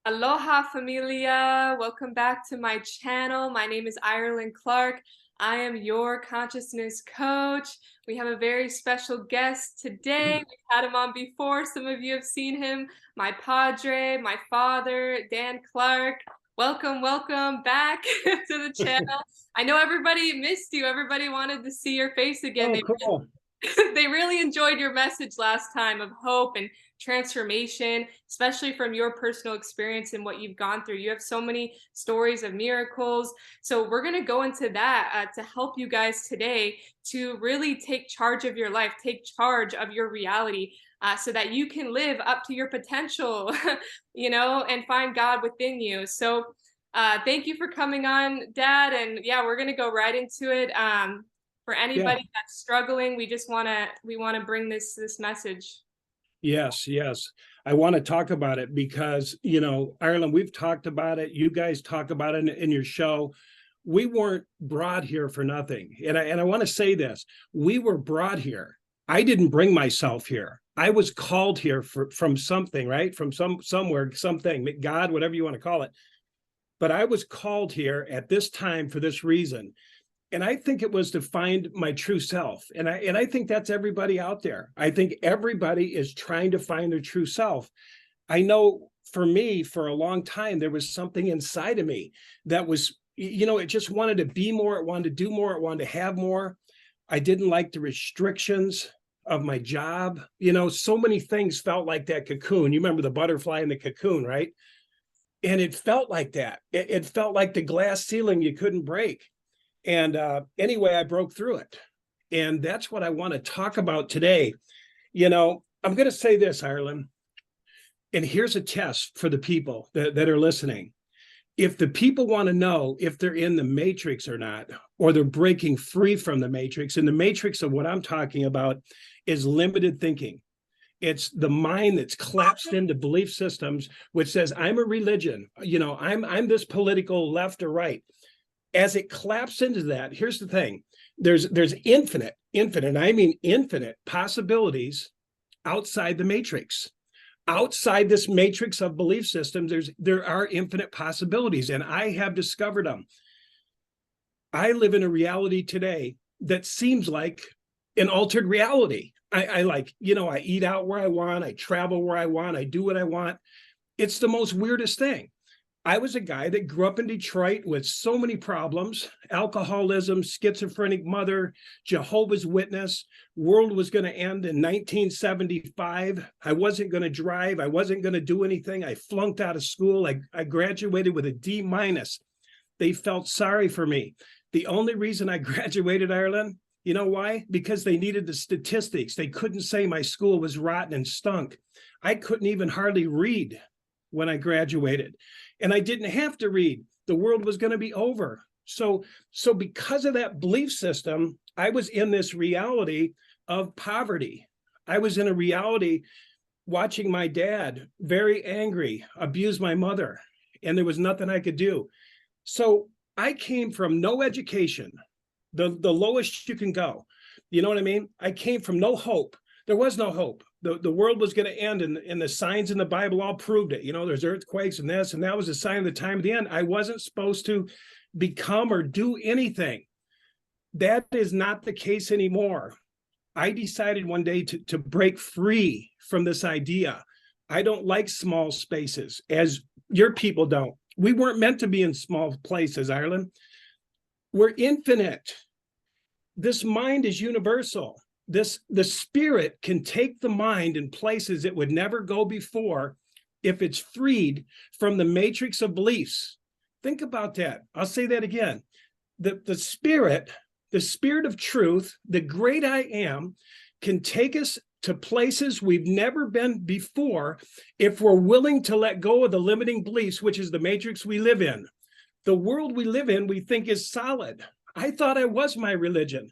Aloha familia, welcome back to my channel. My name is Ireland Clark. I am your consciousness coach. We have a very special guest today. We've had him on before. Some of you have seen him. My padre, my father, Dan Clark. Welcome back to the channel. I know everybody missed you. Everybody wanted to see your face again. Oh, cool. They really enjoyed your message last time of hope and transformation, especially from your personal experience and what you've gone through. You have so many stories of miracles. So we're going to go into that to help you guys today to really take charge of your life, take charge of your reality. So that you can live up to your potential, and find God within you. So thank you for coming on, Dad. And yeah, we're going to go right into it. For Yeah. anybody that's struggling, we want to bring this message. Yes. I want to talk about it because, Ireland, we've talked about it. You guys talk about it in your show. We weren't brought here for nothing. And I want to say this. We were brought here. I didn't bring myself here. I was called here from something, right? From somewhere, something, God, whatever you want to call it. But I was called here at this time for this reason. And I think it was to find my true self. And I think that's everybody out there. I think everybody is trying to find their true self. I know for me, for a long time, there was something inside of me that was, it just wanted to be more. It wanted to do more. It wanted to have more. I didn't like the restrictions of my job. So many things felt like that cocoon. You remember the butterfly in the cocoon, right? And it felt like that. It felt like the glass ceiling you couldn't break. And anyway, I broke through it. And that's what I want to talk about today. I'm going to say this, Ireland, and here's a test for the people that are listening. If the people want to know if they're in the matrix or not, or they're breaking free from the matrix, and the matrix of what I'm talking about is limited thinking. It's the mind that's collapsed into belief systems, which says, I'm a religion, I'm this political left or right. As it collapses into that, here's the thing. There's infinite, I mean infinite possibilities outside the matrix. Outside this matrix of belief systems, there are infinite possibilities, and I have discovered them. I live in a reality today that seems like an altered reality. I eat out where I want, I travel where I want, I do what I want. It's the most weirdest thing. I was a guy that grew up in Detroit with so many problems: alcoholism, schizophrenic mother, Jehovah's Witness. World was going to end in 1975. I wasn't going to drive. I wasn't going to do anything. I flunked out of school. I graduated with a D minus. They felt sorry for me. The only reason I graduated, Ireland, you know why? Because they needed the statistics. They couldn't say my school was rotten and stunk. I couldn't even hardly read when I graduated. And I didn't have to read. The world was going to be over. So because of that belief system, I was in this reality of poverty. I was in a reality watching my dad, very angry, abuse my mother, and there was nothing I could do. So I came from no education, the lowest you can go. You know what I mean? I came from no hope. There was no hope. The world was going to end, and the signs in the Bible all proved it. There's earthquakes and this, and that was a sign of the time of the end. I wasn't supposed to become or do anything. That is not the case anymore. I decided one day to break free from this idea. I don't like small spaces, as your people don't. We weren't meant to be in small places, Ireland. We're infinite. This mind is universal. The spirit can take the mind in places it would never go before if it's freed from the matrix of beliefs. Think about that. I'll say that again. The spirit of truth, the great I am, can take us to places we've never been before if we're willing to let go of the limiting beliefs, which is the matrix we live in. The world we live in, we think is solid. I thought I was my religion.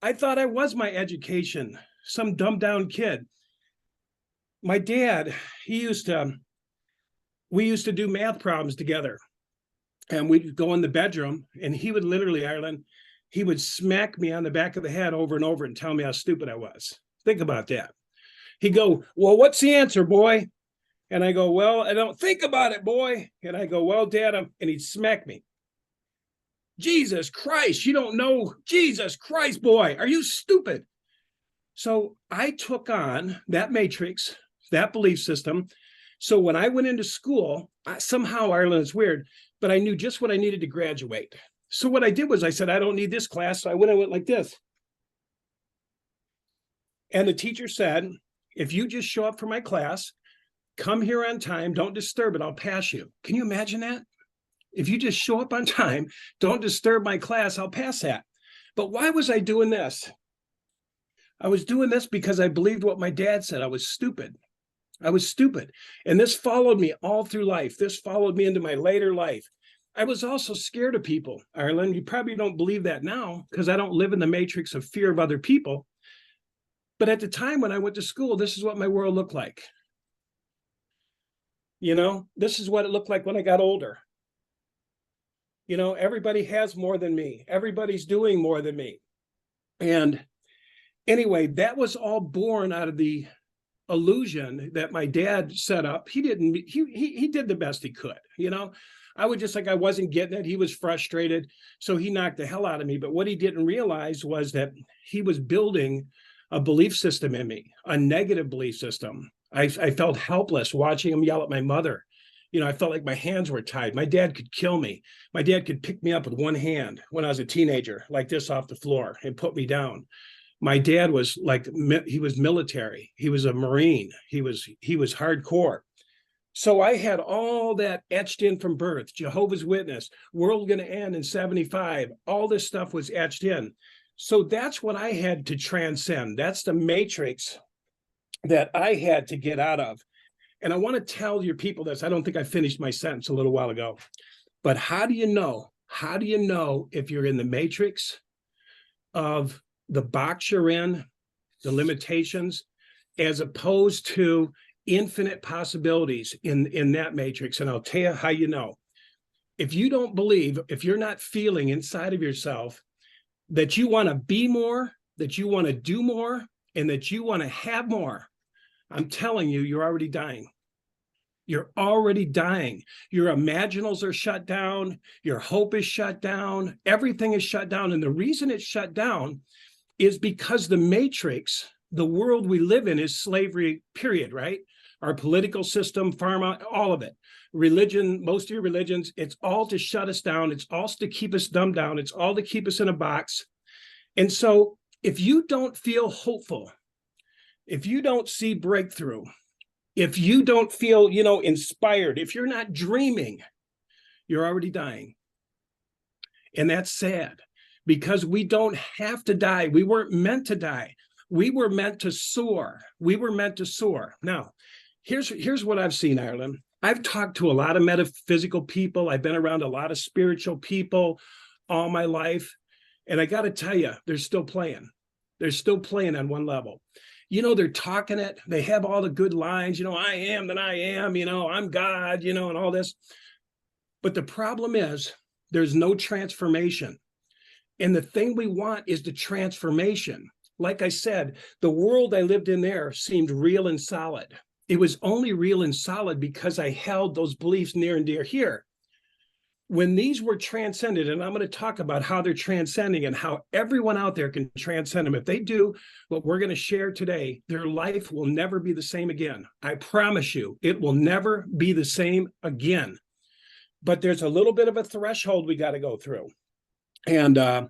I thought I was my education, some dumbed down kid. My dad, we used to do math problems together, and we'd go in the bedroom, and he would literally, Ireland, he would smack me on the back of the head over and over and tell me how stupid I was. Think about that. He'd go, well, what's the answer, boy? And I go, well, I don't think about it, boy. And I go, well, Dad, and he'd smack me. Jesus Christ, you don't know. Jesus Christ, boy, are you stupid? So I took on that matrix, that belief system. So when I went into school, somehow, Ireland, it's weird, but I knew just what I needed to graduate. So what I did was I said, I don't need this class. So I went like this. And the teacher said, if you just show up for my class, come here on time, don't disturb it, I'll pass you. Can you imagine that? If you just show up on time, don't disturb my class, I'll pass that. But why was I doing this? I was doing this because I believed what my dad said. I was stupid. I was stupid. And this followed me all through life. This followed me into my later life. I was also scared of people, Ireland. You probably don't believe that now because I don't live in the matrix of fear of other people. But at the time when I went to school, this is what my world looked like. You know, this is what it looked like when I got older. You know, everybody has more than me. Everybody's doing more than me. And anyway, that was all born out of the illusion that my dad set up. He did the best he could, you know. I would just like, I wasn't getting it. He was frustrated. So he knocked the hell out of me. But what he didn't realize was that he was building a belief system in me, a negative belief system. I felt helpless watching him yell at my mother. You know, I felt like my hands were tied. My dad could kill me. My dad could pick me up with one hand when I was a teenager, like this off the floor, and put me down. My dad was like, he was military. He was a Marine. He was hardcore. So I had all that etched in from birth. Jehovah's Witness, world going to end in 75. All this stuff was etched in. So that's what I had to transcend. That's the matrix that I had to get out of. And I want to tell your people this. I don't think I finished my sentence a little while ago. But how do you know? How do you know if you're in the matrix of the box you're in, the limitations, as opposed to infinite possibilities in that matrix? And I'll tell you how you know. If you don't believe, if you're not feeling inside of yourself that you want to be more, that you want to do more, and that you want to have more, I'm telling you, you're already dying. You're already dying. Your imaginals are shut down. Your hope is shut down. Everything is shut down. And the reason it's shut down is because the matrix, the world we live in, is slavery, period, right? Our political system, pharma, all of it. Religion, most of your religions, it's all to shut us down. It's all to keep us dumbed down. It's all to keep us in a box. And so if you don't feel hopeful, if you don't see breakthrough, if you don't feel, you know, inspired, if you're not dreaming, you're already dying. And that's sad because we don't have to die. We weren't meant to die. We were meant to soar. We were meant to soar. Now, here's what I've seen, Ireland. I've talked to a lot of metaphysical people. I've been around a lot of spiritual people all my life. And I got to tell you, they're still playing. They're still playing on one level. You know, they're talking it. They have all the good lines, you know, I am that I am, you know, I'm God, you know, and all this. But the problem is there's no transformation. And the thing we want is the transformation. Like I said, the world I lived in there seemed real and solid. It was only real and solid because I held those beliefs near and dear here. When these were transcended, and I'm going to talk about how they're transcending and how everyone out there can transcend them. If they do what we're going to share today, their life will never be the same again. I promise you, it will never be the same again. But there's a little bit of a threshold we got to go through. And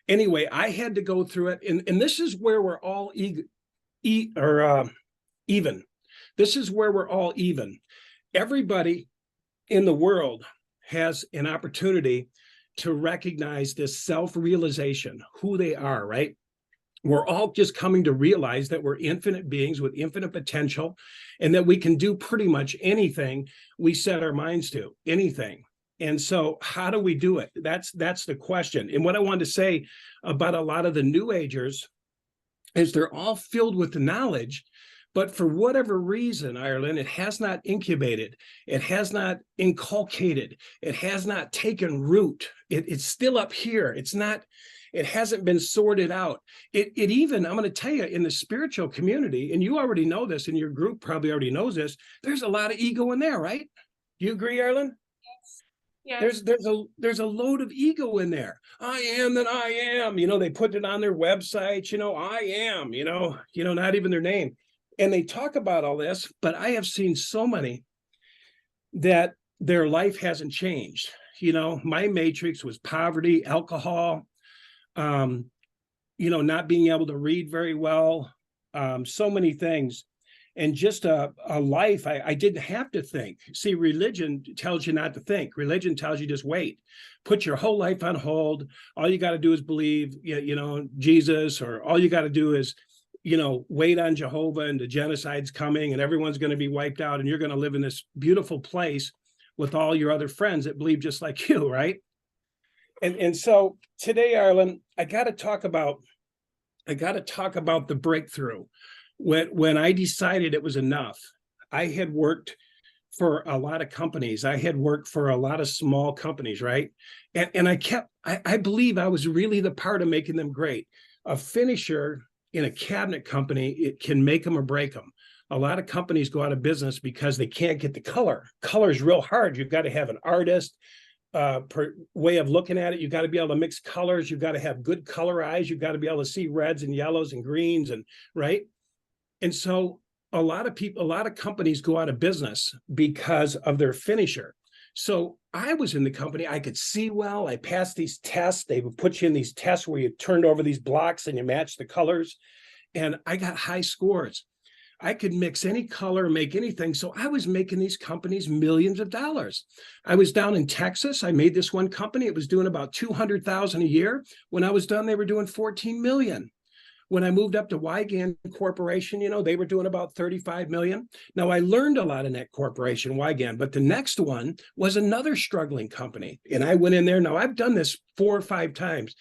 anyway, I had to go through it. And this is where we're all even. This is where we're all even. Everybody in the world has an opportunity to recognize this self-realization, who they are, right? We're all just coming to realize that we're infinite beings with infinite potential and that we can do pretty much anything we set our minds to, anything. And so how do we do it? That's the question. And what I wanted to say about a lot of the New Agers is they're all filled with the knowledge, but for whatever reason, Ireland, it has not incubated. It has not inculcated. It has not taken root. It's still up here. It's not It hasn't been sorted out. It even, I'm going to tell you, in the spiritual community, and you already know this, and your group probably already knows this, there's a lot of ego in there, right? You agree, Arlen? Yes. There's a load of ego in there. I am that I am. They put it on their website. I am. Not even their name, and they talk about all this. But I have seen so many that their life hasn't changed. My matrix was poverty, alcohol, not being able to read very well, so many things. And just a life, I didn't have to think. See, religion tells you not to think. Religion tells you just wait. Put your whole life on hold. All you got to do is believe, Jesus, or all you got to do is, wait on Jehovah, and the genocide's coming and everyone's going to be wiped out, and you're going to live in this beautiful place with all your other friends that believe just like you, right? And so today, Arlen, I got to talk about the breakthrough. When I decided it was enough. I had worked for a lot of companies. I had worked for a lot of small companies, right? And I believe I was really the part of making them great. A finisher in a cabinet company, it can make them or break them. A lot of companies go out of business because they can't get the color. Color is real hard. You've got to have an artist way of looking at it. You've got to be able to mix colors. You've got to have good color eyes. You've got to be able to see reds and yellows and greens, and right. And so a lot of companies go out of business because of their finisher. So I was in the company, I could see well, I passed these tests. They would put you in these tests where you turned over these blocks and you match the colors. And I got high scores. I could mix any color, make anything. So I was making these companies millions of dollars. I was down in Texas. I made this one company. It was doing about 200,000 a year. When I was done, they were doing 14 million. When I moved up to Wygan Corporation, they were doing about 35 million. Now, I learned a lot in that corporation, Wygan, but the next one was another struggling company. And I went in there. Now, I've done this 4 or 5 times,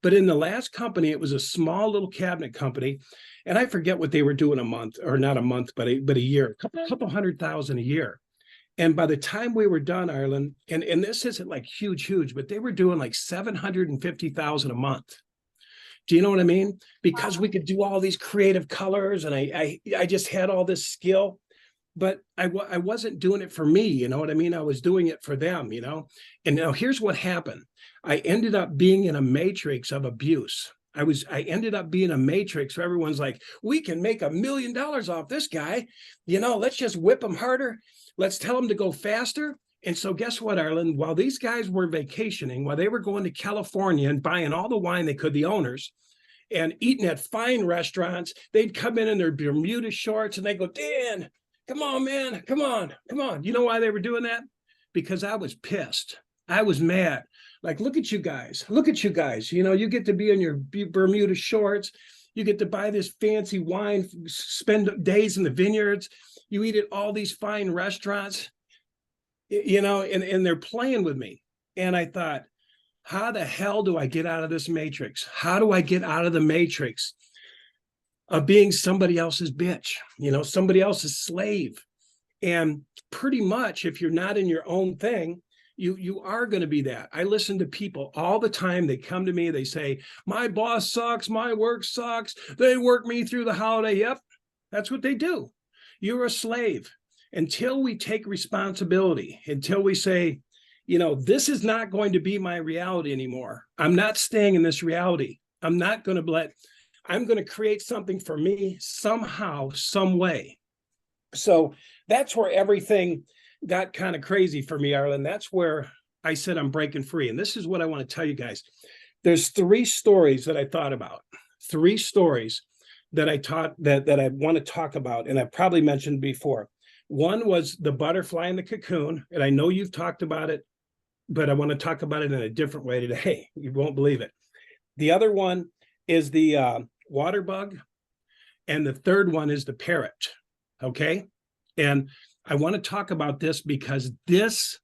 but in the last company, it was a small little cabinet company. And I forget what they were doing a month, or not a month, but a year, a couple 100,000 a year. And by the time we were done, Ireland, and this isn't like huge, but they were doing like 750,000 a month. Do you know what I mean? Because we could do all these creative colors, and I just had all this skill, but I wasn't doing it for me. You know what I mean? I was doing it for them, And now here's what happened. I ended up being in a matrix of abuse. I ended up being a matrix where everyone's like, we can make $1 million off this guy. Let's just whip him harder. Let's tell him to go faster. And so guess what, Arlen? While these guys were vacationing, while they were going to California and buying all the wine they could, the owners, and eating at fine restaurants, they'd come in their Bermuda shorts and they go, Dan, come on, man, come on. You know why they were doing that? Because I was pissed. I was mad. Like, look at you guys. You get to be in your Bermuda shorts. You get to buy this fancy wine, spend days in the vineyards. You eat at all these fine restaurants. And they're playing with me. And I thought, how the hell do I get out of this matrix? How do I get out of the matrix of being somebody else's bitch, somebody else's slave? And pretty much, if you're not in your own thing, you are going to be that. I listen to people all the time. They come to me, they say, my boss sucks, my work sucks. They work me through the holiday. Yep, that's what they do. You're a slave. Until we take responsibility, until we say, this is not going to be my reality anymore. I'm not staying in this reality. I'm going to create something for me somehow, some way. So that's where everything got kind of crazy for me, Arlen. That's where I said I'm breaking free. And this is what I want to tell you guys. There's 3 stories that I thought about, 3 stories that I want to talk about. And I've probably mentioned before. One was the butterfly in the cocoon, and I know you've talked about it, but I want to talk about it in a different way today. You won't believe it. The other one is the water bug, and the third one is the parrot, okay? And I want to talk about this because this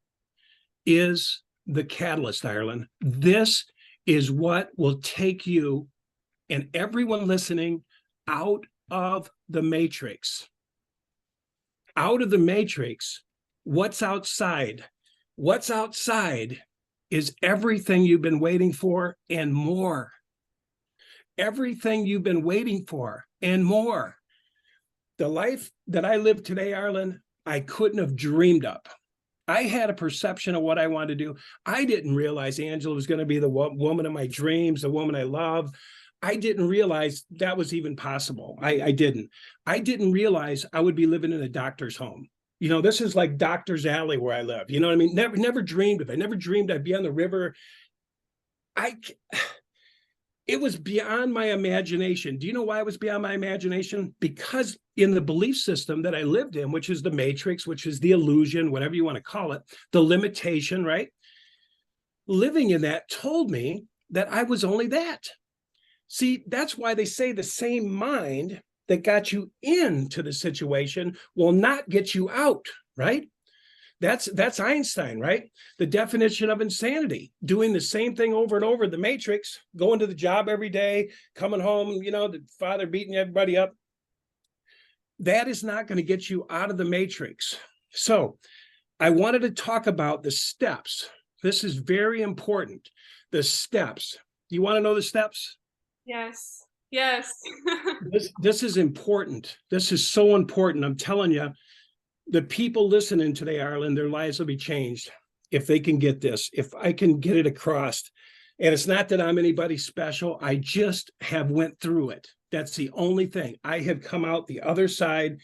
is the catalyst, Ireland. This is what will take you and everyone listening out of the matrix. Out of the matrix. What's outside? What's outside is everything you've been waiting for and more. everything you've been waiting for and more. The life that I live today, Arlen, I couldn't have dreamed up. I had a perception of what I wanted to do. I didn't realize Angela was going to be the woman of my dreams, the woman I love. I didn't realize that was even possible. I didn't. I didn't realize I would be living in a doctor's home. You know, this is like Doctor's Alley where I live. You know what I mean? Never dreamed of it. I never dreamed I'd be on the river. It was beyond my imagination. Do you know why it was beyond my imagination? Because in the belief system that I lived in, which is the matrix, which is the illusion, whatever you want to call it, the limitation, right? Living in that told me that I was only that. See, that's why they say the same mind that got you into the situation will not get you out, right? That's Einstein, right? The definition of insanity, doing the same thing over and over, the matrix, going to the job every day, coming home, you know, the father beating everybody up. That is not going to get you out of the matrix. So I wanted to talk about the steps. This is very important. The steps. You want to know the steps? Yes. Yes. This is important. This is so important. I'm telling you, the people listening today, Arlen, their lives will be changed if they can get this, if I can get it across. And it's not that I'm anybody special. I just have went through it. That's the only thing. I have come out the other side.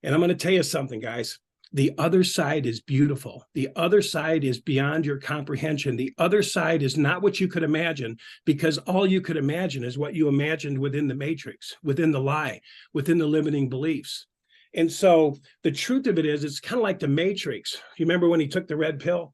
And I'm going to tell you something, guys. The other side is beautiful. The other side is beyond your comprehension. The other side is not what you could imagine, because all you could imagine is what you imagined within the matrix, within the lie, within the limiting beliefs. And so the truth of it is, it's kind of like the Matrix. You remember when he took the red pill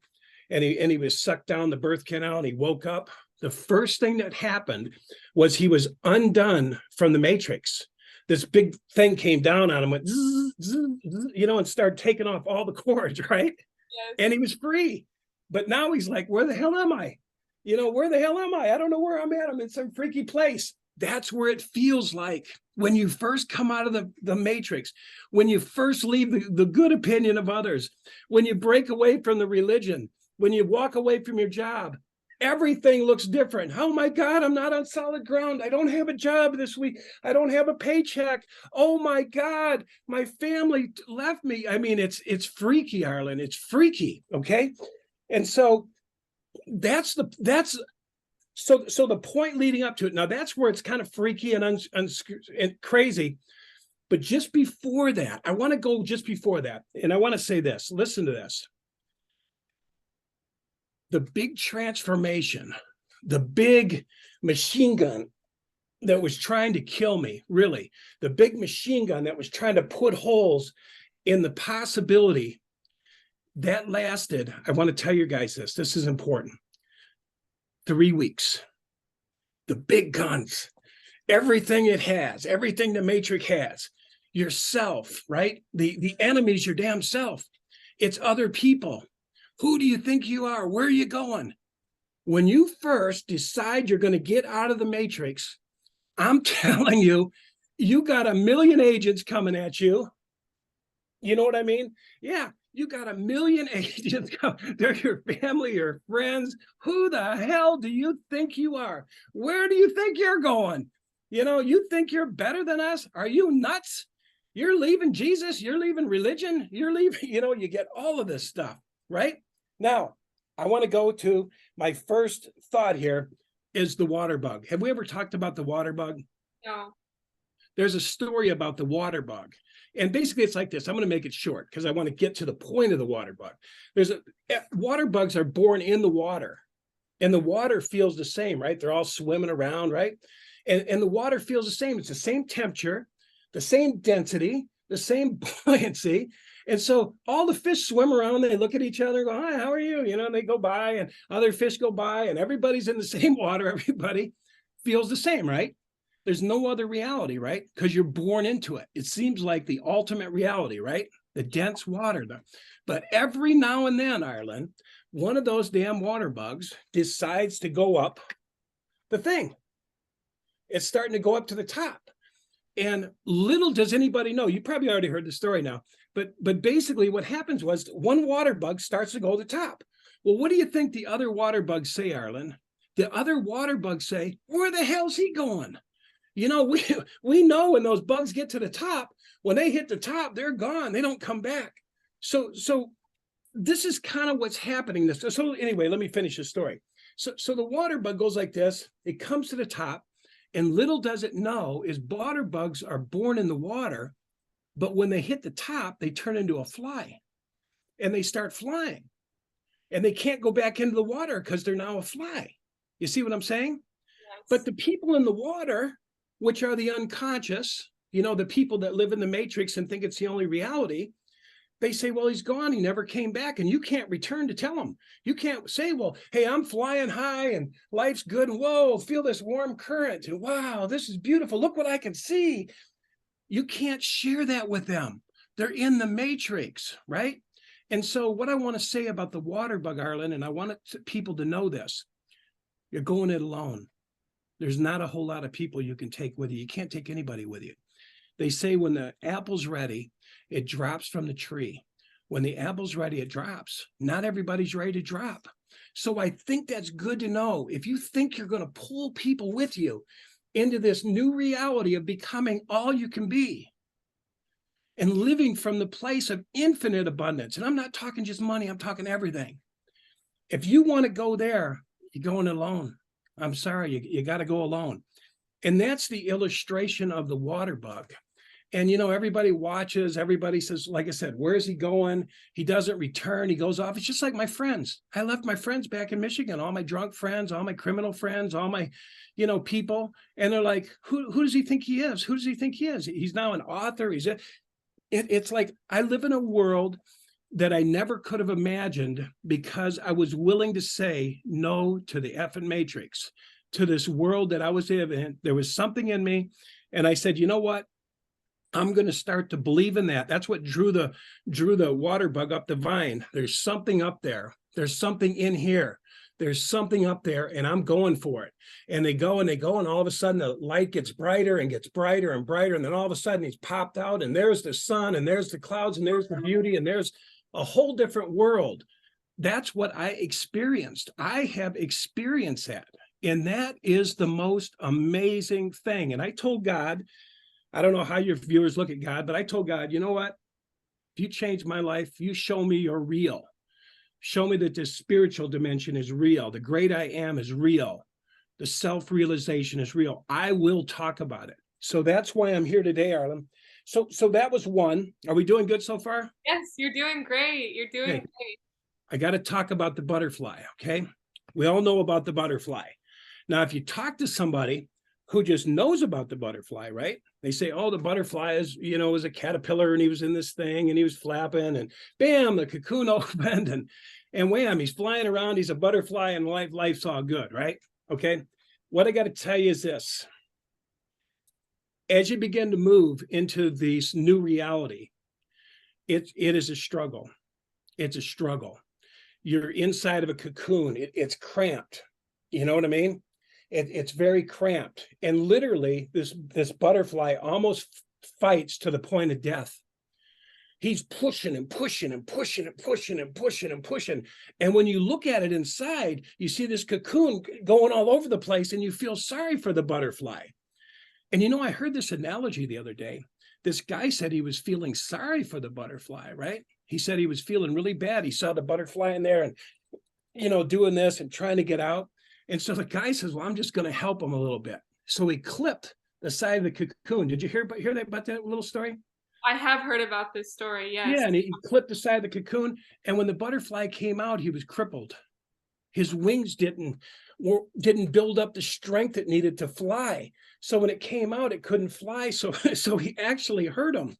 and he was sucked down the birth canal and he woke up? The first thing that happened was he was undone from the Matrix. This big thing came down on him, went, zzz, zzz, zzz, you know, and started taking off all the cords, right? Yes. And he was free. But now he's like, where the hell am I? You know, where the hell am I? I don't know where I'm at. I'm in some freaky place. That's where it feels like when you first come out of the matrix, when you first leave the good opinion of others, when you break away from the religion, when you walk away from your job, everything looks different. Oh my God, I'm not on solid ground. I don't have a job this week. I don't have a paycheck. Oh my God, my family left me. I mean, it's freaky, Arlen. It's freaky. Okay. And so so the point leading up to it, now that's where it's kind of freaky and crazy. But just before that, I want to go just before that. And I want to say this, listen to this. The big transformation, the big machine gun that was trying to kill me, really, the big machine gun that was trying to put holes in the possibility, that lasted, I want to tell you guys this is important. 3 weeks. The big guns, everything it has, everything the matrix has, yourself, right? The enemy's your damn self. It's other people. Who do you think you are? Where are you going? When you first decide you're going to get out of the matrix, I'm telling you, you got 1 million agents coming at you. You know what I mean? Yeah. You got 1 million agents. They're your family, your friends. Who the hell do you think you are? Where do you think you're going? You know, you think you're better than us? Are you nuts? You're leaving Jesus. You're leaving religion. You're leaving, you know, you get all of this stuff, right? Now, I want to go to my first thought here is the water bug. Have we ever talked about the water bug? No. There's a story about the water bug. And basically it's like this. I'm going to make it short because I want to get to the point of the water bug. Water bugs are born in the water, and the water feels the same, right? They're all swimming around, right? And the water feels the same. It's the same temperature, the same density, the same buoyancy. And so all the fish swim around, they look at each other and go, hi, how are you? You know, and they go by and other fish go by and everybody's in the same water. Everybody feels the same, right? There's no other reality, right? Because you're born into it. It seems like the ultimate reality, right? The dense water. But every now and then, Ireland, one of those damn water bugs decides to go up the thing. It's starting to go up to the top. And little does anybody know, you probably already heard the story now, but basically what happens was one water bug starts to go to the top. Well, what do you think the other water bugs say, Arlen? the other water bugs say, where the hell's he going? You know, we know when those bugs get to the top, when they hit the top, they're gone. They don't come back. So this is kind of what's happening. So anyway, let me finish the story. So the water bug goes like this. It comes to the top, and little does it know is water bugs are born in the water, but when they hit the top, they turn into a fly, and they start flying, and they can't go back into the water because they're now a fly. You see what I'm saying? Yes. But the people in the water, which are the unconscious, you know, the people that live in the matrix and think it's the only reality, they say, well, he's gone. He never came back. And you can't return to tell him. You can't say, well, hey, I'm flying high and life's good. And whoa, feel this warm current. And wow, this is beautiful. Look what I can see. You can't share that with them. They're in the matrix, right? And so what I want to say about the water bug, Arlen, and I want people to know this, you're going it alone. There's not a whole lot of people you can take with you. You can't take anybody with you. They say when the apple's ready, it drops from the tree. When the apple's ready, it drops. Not everybody's ready to drop. So I think that's good to know. If you think you're going to pull people with you into this new reality of becoming all you can be and living from the place of infinite abundance, and I'm not talking just money, I'm talking everything. If you want to go there, you're going alone. I'm sorry, you got to go alone. And that's the illustration of the water bug. And, you know, everybody watches, everybody says, like I said, where is he going? He doesn't return. He goes off. It's just like my friends. I left my friends back in Michigan, all my drunk friends, all my criminal friends, all my, you know, people. And they're like, who does he think he is? Who does he think he is? He's now an author. It's like I live in a world that I never could have imagined because I was willing to say no to the effing matrix, to this world that I was in. There was something in me. And I said, you know what? I'm going to start to believe in that. That's what drew the water bug up the vine. There's something up there. There's something in here. There's something up there, and I'm going for it. And they go, and all of a sudden the light gets brighter and gets brighter and brighter. And then all of a sudden he's popped out, and there's the sun, and there's the clouds, and there's the beauty, and there's a whole different world. That's what I experienced. I have experienced that. And that is the most amazing thing. And I told God, I don't know how your viewers look at God, but I told God, you know what? If you change my life, you show me you're real. Show me that this spiritual dimension is real. The great I am is real. The self-realization is real. I will talk about it. So that's why I'm here today, Arlen. So that was one. Are we doing good so far? Yes, you're doing great. You're doing great. I got to talk about the butterfly, okay? We all know about the butterfly. Now, if you talk to somebody who just knows about the butterfly, right? They say, oh, the butterfly is, you know, was a caterpillar and he was in this thing and he was flapping and bam, the cocoon opened and wham, he's flying around. He's a butterfly and life's all good, right? Okay. What I got to tell you is this. As you begin to move into this new reality, it is a struggle. It's a struggle. You're inside of a cocoon. It's cramped. You know what I mean? It's very cramped. And literally, this butterfly almost fights to the point of death. He's pushing and pushing and pushing and pushing and pushing and pushing. And when you look at it inside, you see this cocoon going all over the place and you feel sorry for the butterfly. And you know, I heard this analogy the other day. This guy said he was feeling sorry for the butterfly, right? He said he was feeling really bad. He saw the butterfly in there and, you know, doing this and trying to get out. And so the guy says, well, I'm just going to help him a little bit. So he clipped the side of the cocoon. Did you hear about that little story? I have heard about this story, yes. Yeah, and he clipped the side of the cocoon. And when the butterfly came out, he was crippled. His wings didn't build up the strength it needed to fly. So when it came out, it couldn't fly. So he actually hurt him.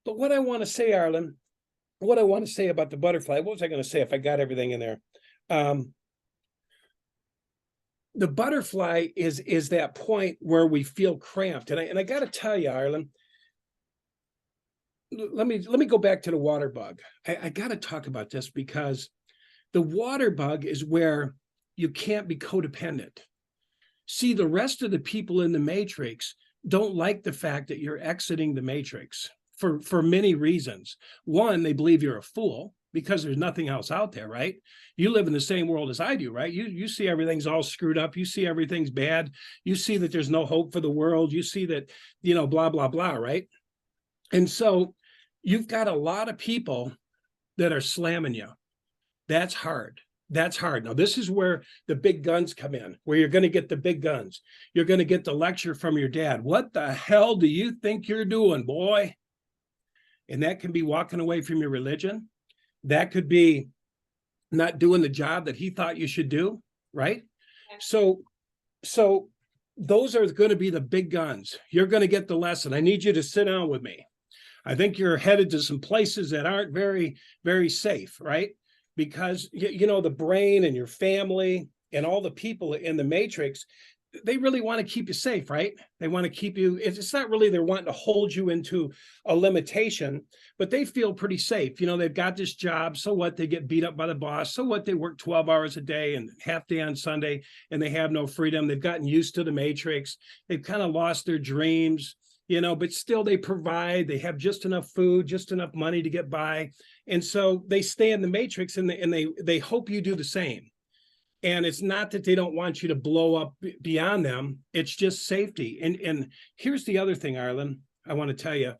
But what I want to say, Arlen, what I want to say about the butterfly, what was I going to say if I got everything in there? The butterfly is that point where we feel cramped. And I got to tell you, Arlen, let me go back to the water bug. I got to talk about this because the water bug is where you can't be codependent. See, the rest of the people in the matrix don't like the fact that you're exiting the matrix. for many reasons. One, they believe you're a fool because there's nothing else out there, right? You live in the same world as I do, right? You see everything's all screwed up. You see everything's bad. You see that there's no hope for the world. You see that, blah, blah, blah, right? And so you've got a lot of people that are slamming you. That's hard. That's hard. Now, this is where the big guns come in, where you're going to get the big guns. You're going to get the lecture from your dad. What the hell do you think you're doing, boy? And that can be walking away from your religion. That could be not doing the job that he thought you should do, right? So those are going to be the big guns. You're going to get the lesson. I need you to sit down with me. I think you're headed to some places that aren't very, very safe, right? Because, the brain and your family and all the people in the matrix, they really want to keep you safe, right? They want to keep you, it's not really they're wanting to hold you into a limitation, but they feel pretty safe. They've got this job. So what? They get beat up by the boss. So what? They work 12 hours a day and half day on Sunday, and they have no freedom. They've gotten used to the matrix. They've kind of lost their dreams, but still they provide. They have just enough food, just enough money to get by. And so they stay in the matrix, and they hope you do the same. And it's not that they don't want you to blow up beyond them. It's just safety. And here's the other thing, Arlen, I want to tell you,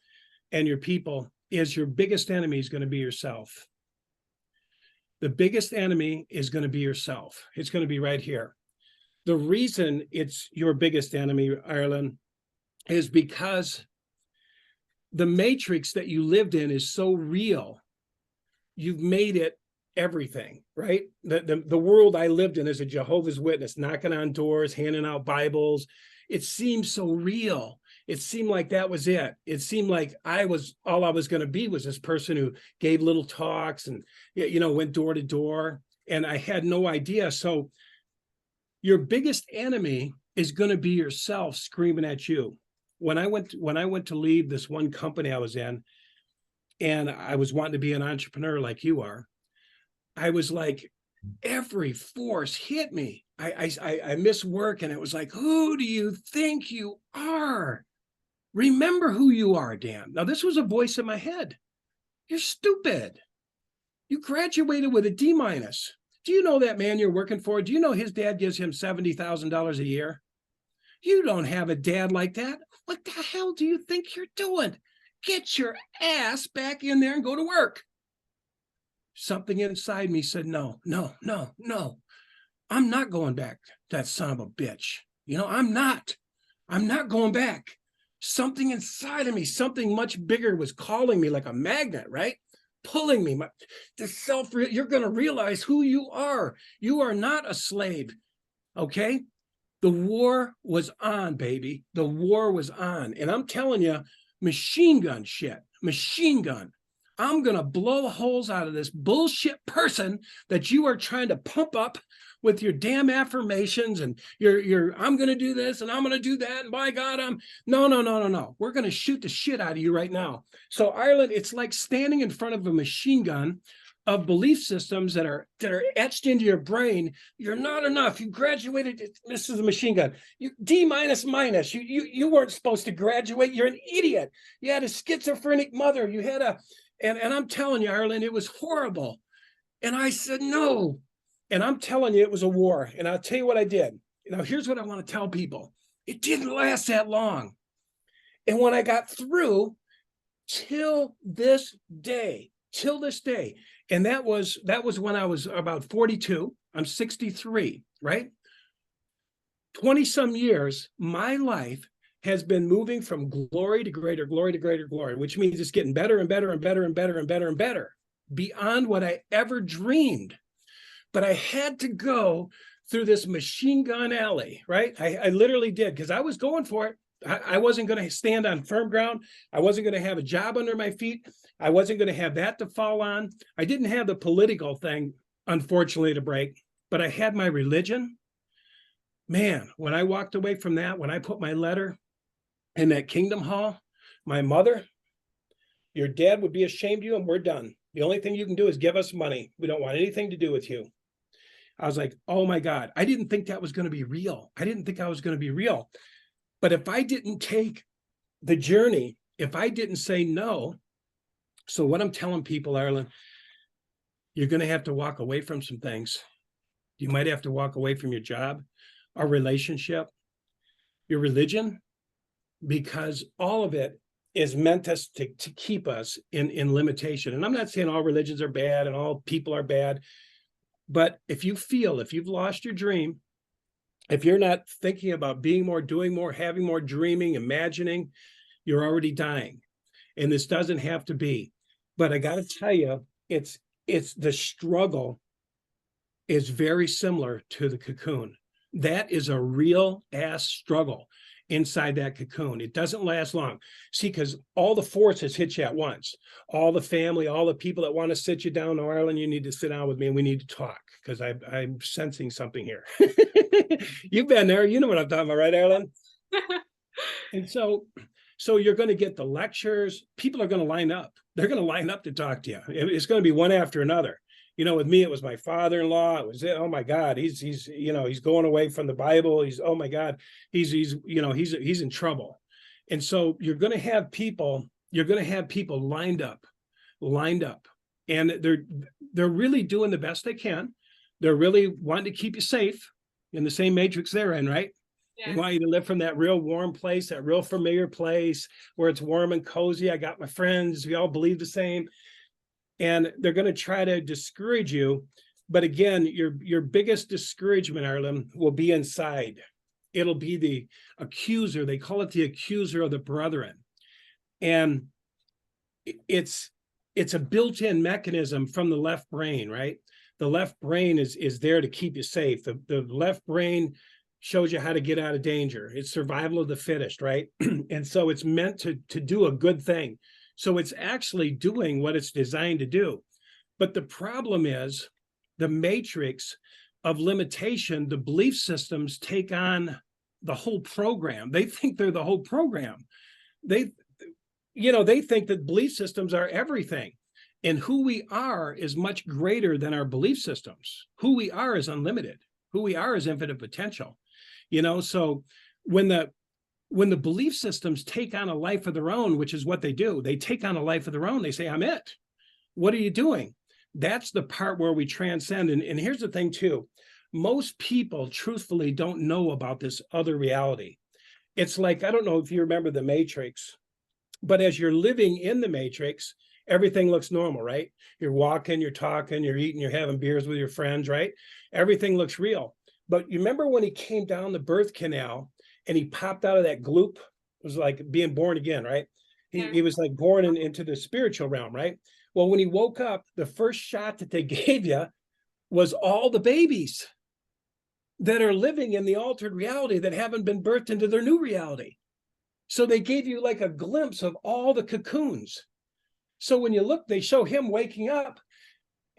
and your people, is your biggest enemy is going to be yourself. The biggest enemy is going to be yourself. It's going to be right here. The reason it's your biggest enemy, Arlen, is because the matrix that you lived in is so real. You've made it everything, right? The world I lived in as a Jehovah's Witness, knocking on doors, handing out Bibles, it seemed so real. It seemed like that was it. It seemed like all I was going to be was this person who gave little talks and, went door to door. And I had no idea. So your biggest enemy is going to be yourself screaming at you. When I went to leave this one company I was in, and I was wanting to be an entrepreneur like you are, I was like, every force hit me. I missed work, and it was like, who do you think you are? Remember who you are, Dan. Now, this was a voice in my head. You're stupid. You graduated with a D-. Do you know that man you're working for? Do you know his dad gives him $70,000 a year? You don't have a dad like that. What the hell do you think you're doing? Get your ass back in there and go to work. Something inside me said, no. I'm not going back, that son of a bitch. I'm not going back. Something inside of me, something much bigger was calling me like a magnet, right? Pulling me. You're going to realize who you are. You are not a slave, okay? The war was on, baby. The war was on. And I'm telling you, machine gun shit, machine gun. I'm going to blow holes out of this bullshit person that you are trying to pump up with your damn affirmations and I'm going to do this and I'm going to do that. And by God, no. We're going to shoot the shit out of you right now. So Ireland, it's like standing in front of a machine gun of belief systems that are etched into your brain. You're not enough. You graduated. This is a machine gun. You D-. You weren't supposed to graduate. You're an idiot. You had a schizophrenic mother. You had and I'm telling you, Ireland, it was horrible. And I said, no. And I'm telling you, it was a war. And I'll tell you what I did. Here's what I want to tell people. It didn't last that long. And when I got through, till this day, and that was when I was about 42. I'm 63, right? 20 some years, my life has been moving from glory to greater glory to greater glory, which means it's getting better and better and better and better and better and better, beyond what I ever dreamed. But I had to go through this machine gun alley, right? I literally did, because I was going for it. I wasn't going to stand on firm ground. I wasn't going to have a job under my feet. I wasn't going to have that to fall on. I didn't have the political thing, unfortunately, to break, but I had my religion. Man, when I walked away from that, when I put my letter in that Kingdom Hall, my mother, your dad would be ashamed of you and we're done. The only thing you can do is give us money. We don't want anything to do with you. I was like, oh my God, I didn't think that was going to be real. I didn't think I was going to be real. But if I didn't take the journey if I didn't say no, so what I'm telling people, Ireland, you're going to have to walk away from some things. You might have to walk away from your job, a relationship, your religion, because all of it is meant us to keep us in limitation. And I'm not saying all religions are bad and all people are bad, but if you've lost your dream, if you're not thinking about being more, doing more, having more, dreaming, imagining, you're already dying. And this doesn't have to be. But I got to tell you, it's the struggle is very similar to the cocoon. That is a real ass struggle inside that cocoon. It doesn't last long. See, because all the forces hit you at once. All the family, all the people that want to sit you down, oh, Ireland, you need to sit down with me and we need to talk because I'm sensing something here. You've been there. You know what I'm talking about, right, Ireland? And so you're going to get the lectures. People are going to line up. They're going to line up to talk to you. It's going to be one after another. You know, with me, it was my father-in-law. It was, oh my God, he's going away from the Bible. Oh my God, he's in trouble. And so you're going to have people lined up, and they're really doing the best they can. They're really wanting to keep you safe in the same matrix they're in, right? Yeah. They want you to live from that real warm place, that real familiar place where it's warm and cozy. I got my friends. We all believe the same. And they're going to try to discourage you. But again, your biggest discouragement, Ireland, will be inside. It'll be the accuser. They call it the accuser of the brethren. And it's a built-in mechanism from the left brain, right? The left brain is there to keep you safe. The left brain shows you how to get out of danger. It's survival of the fittest, right? And so it's meant to do a good thing. So it's actually doing what it's designed to do. But the problem is the matrix of limitation, the belief systems take on the whole program. They think they're the whole program. They think that belief systems are everything. And who we are is much greater than our belief systems. Who we are is unlimited. Who we are is infinite potential. So when the belief systems take on a life of their own, which is what they do, they take on a life of their own. They say, I'm it. What are you doing? That's the part where we transcend. And here's the thing too. Most people truthfully don't know about this other reality. It's like, I don't know if you remember the Matrix, but as you're living in the Matrix, everything looks normal, right? You're walking, you're talking, you're eating, you're having beers with your friends, right? Everything looks real. But you remember when he came down the birth canal and he popped out of that gloop? It was like being born again, right? He was like born into the spiritual realm, right? Well, when he woke up, the first shot that they gave you was all the babies that are living in the altered reality that haven't been birthed into their new reality. So they gave you like a glimpse of all the cocoons. So when you look, they show him waking up.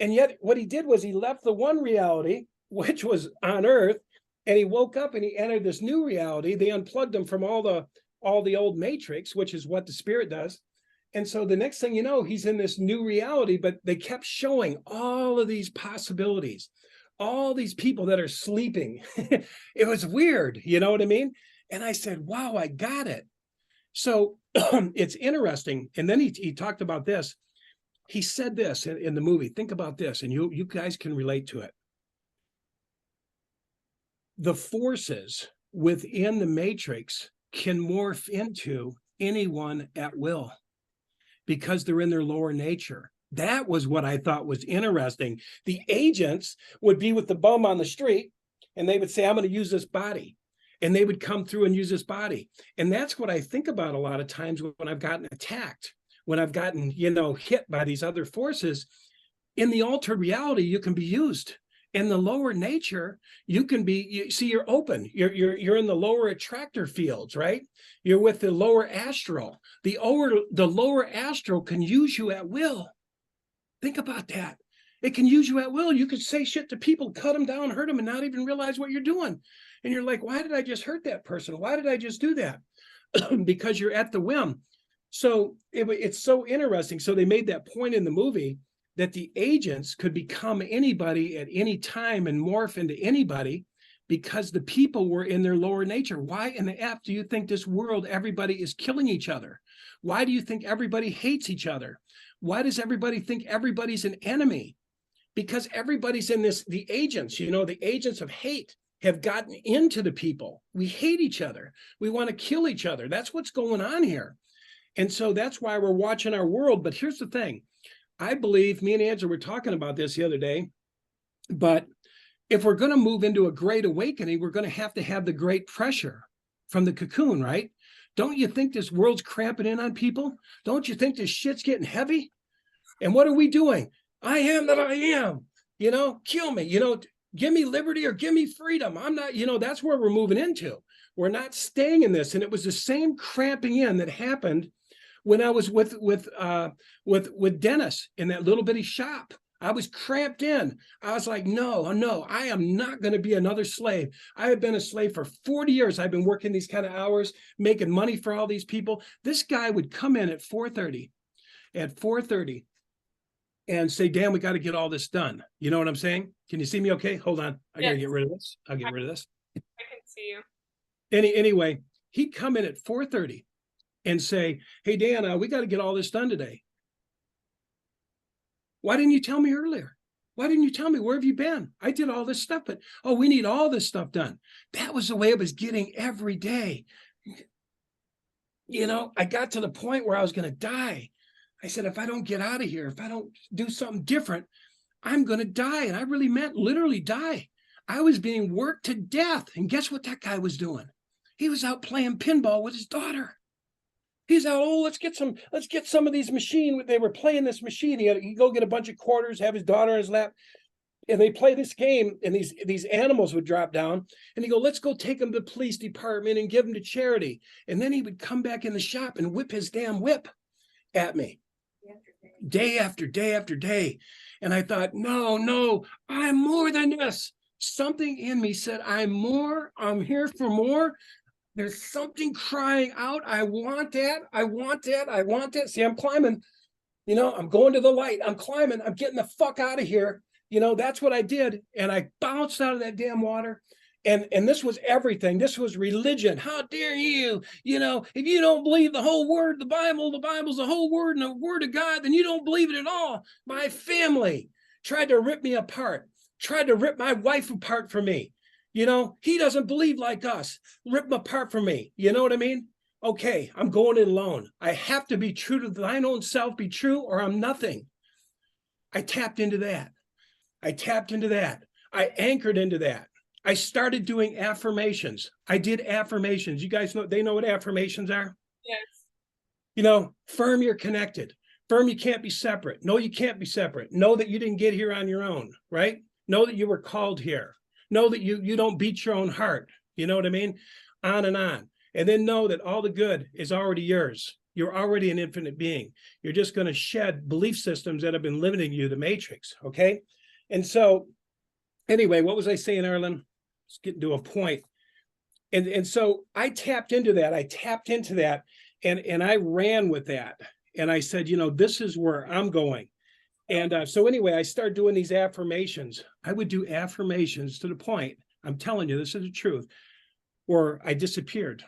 And yet what he did was he left the one reality, which was on Earth, and he woke up and he entered this new reality. They unplugged him from all the old matrix, which is what the spirit does. And so the next thing you know, he's in this new reality, but they kept showing all of these possibilities, all these people that are sleeping. It was weird, you know what I mean? And I said, wow, I got it. So it's interesting. And then he talked about this. He said this in the movie. Think about this, and you guys can relate to it. The forces within the matrix can morph into anyone at will because they're in their lower nature. That was what I thought was interesting. The agents would be with the bum on the street and they would say, I'm going to use this body. And they would come through and use this body. And that's what I think about a lot of times when I've gotten attacked, when I've gotten, hit by these other forces. In the altered reality, you can be used. In the lower nature, you can be, you're open. You're in the lower attractor fields, right? You're with the lower astral. The lower astral can use you at will. Think about that. It can use you at will. You could say shit to people, cut them down, hurt them, and not even realize what you're doing. And you're like, why did I just hurt that person? Why did I just do that? Because you're at the whim. So it's so interesting. So they made that point in the movie that the agents could become anybody at any time and morph into anybody because the people were in their lower nature. Why in the F do you think this world, everybody is killing each other? Why do you think everybody hates each other? Why does everybody think everybody's an enemy? Because everybody's in this, the agents, the agents of hate have gotten into the people. We hate each other. We want to kill each other. That's what's going on here. And so that's why we're watching our world. But here's the thing. I believe, me and Angela were talking about this the other day, but if we're going to move into a great awakening, we're going to have the great pressure from the cocoon, right? Don't you think this world's cramping in on people? Don't you think this shit's getting heavy? And what are we doing? I am that I am, kill me, give me liberty or give me freedom. I'm not, that's where we're moving into. We're not staying in this. And it was the same cramping in that happened when I was with Dennis in that little bitty shop. I was cramped in. I was like, no, I am not going to be another slave. I have been a slave for 40 years. I've been working these kind of hours, making money for all these people. This guy would come in at 4:30 and say, Dan, we got to get all this done. You know what I'm saying? Can you see me okay? Hold on. I got to get rid of this. I'll get rid of this. I can see you. Anyway, he'd come in at 4:30 and say, hey, Dan, we got to get all this done today. Why didn't you tell me earlier? Why didn't you tell me? Where have you been? I did all this stuff, but, we need all this stuff done. That was the way it was getting every day. I got to the point where I was going to die. I said, if I don't get out of here, if I don't do something different, I'm going to die. And I really meant literally die. I was being worked to death. And guess what that guy was doing? He was out playing pinball with his daughter. He's out, let's get some of these machine. They were playing this machine. He'd go get a bunch of quarters, have his daughter in his lap, and they play this game, and these animals would drop down, and he'd go, let's go take them to the police department and give them to charity. And then he would come back in the shop and whip his damn whip at me. Day after day after day. And I thought, no, I'm more than this. Something in me said, I'm more, I'm here for more. There's something crying out. I want that. I want that. I want that. See, I'm climbing, I'm going to the light. I'm climbing. I'm getting the fuck out of here. That's what I did. And I bounced out of that damn water. And this was everything. This was religion. How dare you? If you don't believe the whole word, the Bible's the whole word and the word of God, then you don't believe it at all. My family tried to rip me apart, tried to rip my wife apart from me. He doesn't believe like us. Rip him apart from me. You know what I mean? Okay, I'm going it alone. I have to be true to thine own self, be true, or I'm nothing. I tapped into that. I anchored into that. I started doing affirmations. I did affirmations. You guys know, they know what affirmations are? Yes. Firm you're connected. Firm you can't be separate. No, you can't be separate. Know that you didn't get here on your own, right? Know that you were called here. Know that you don't beat your own heart. You know what I mean? On and on. And then know that all the good is already yours. You're already an infinite being. You're just going to shed belief systems that have been limiting you, the matrix, okay? And so, anyway, what was I saying, Arlen? Let's get to a point. And so I tapped into that. And I ran with that. And I said, this is where I'm going. And so anyway, I started doing these affirmations. I would do affirmations to the point, I'm telling you, this is the truth, where I disappeared.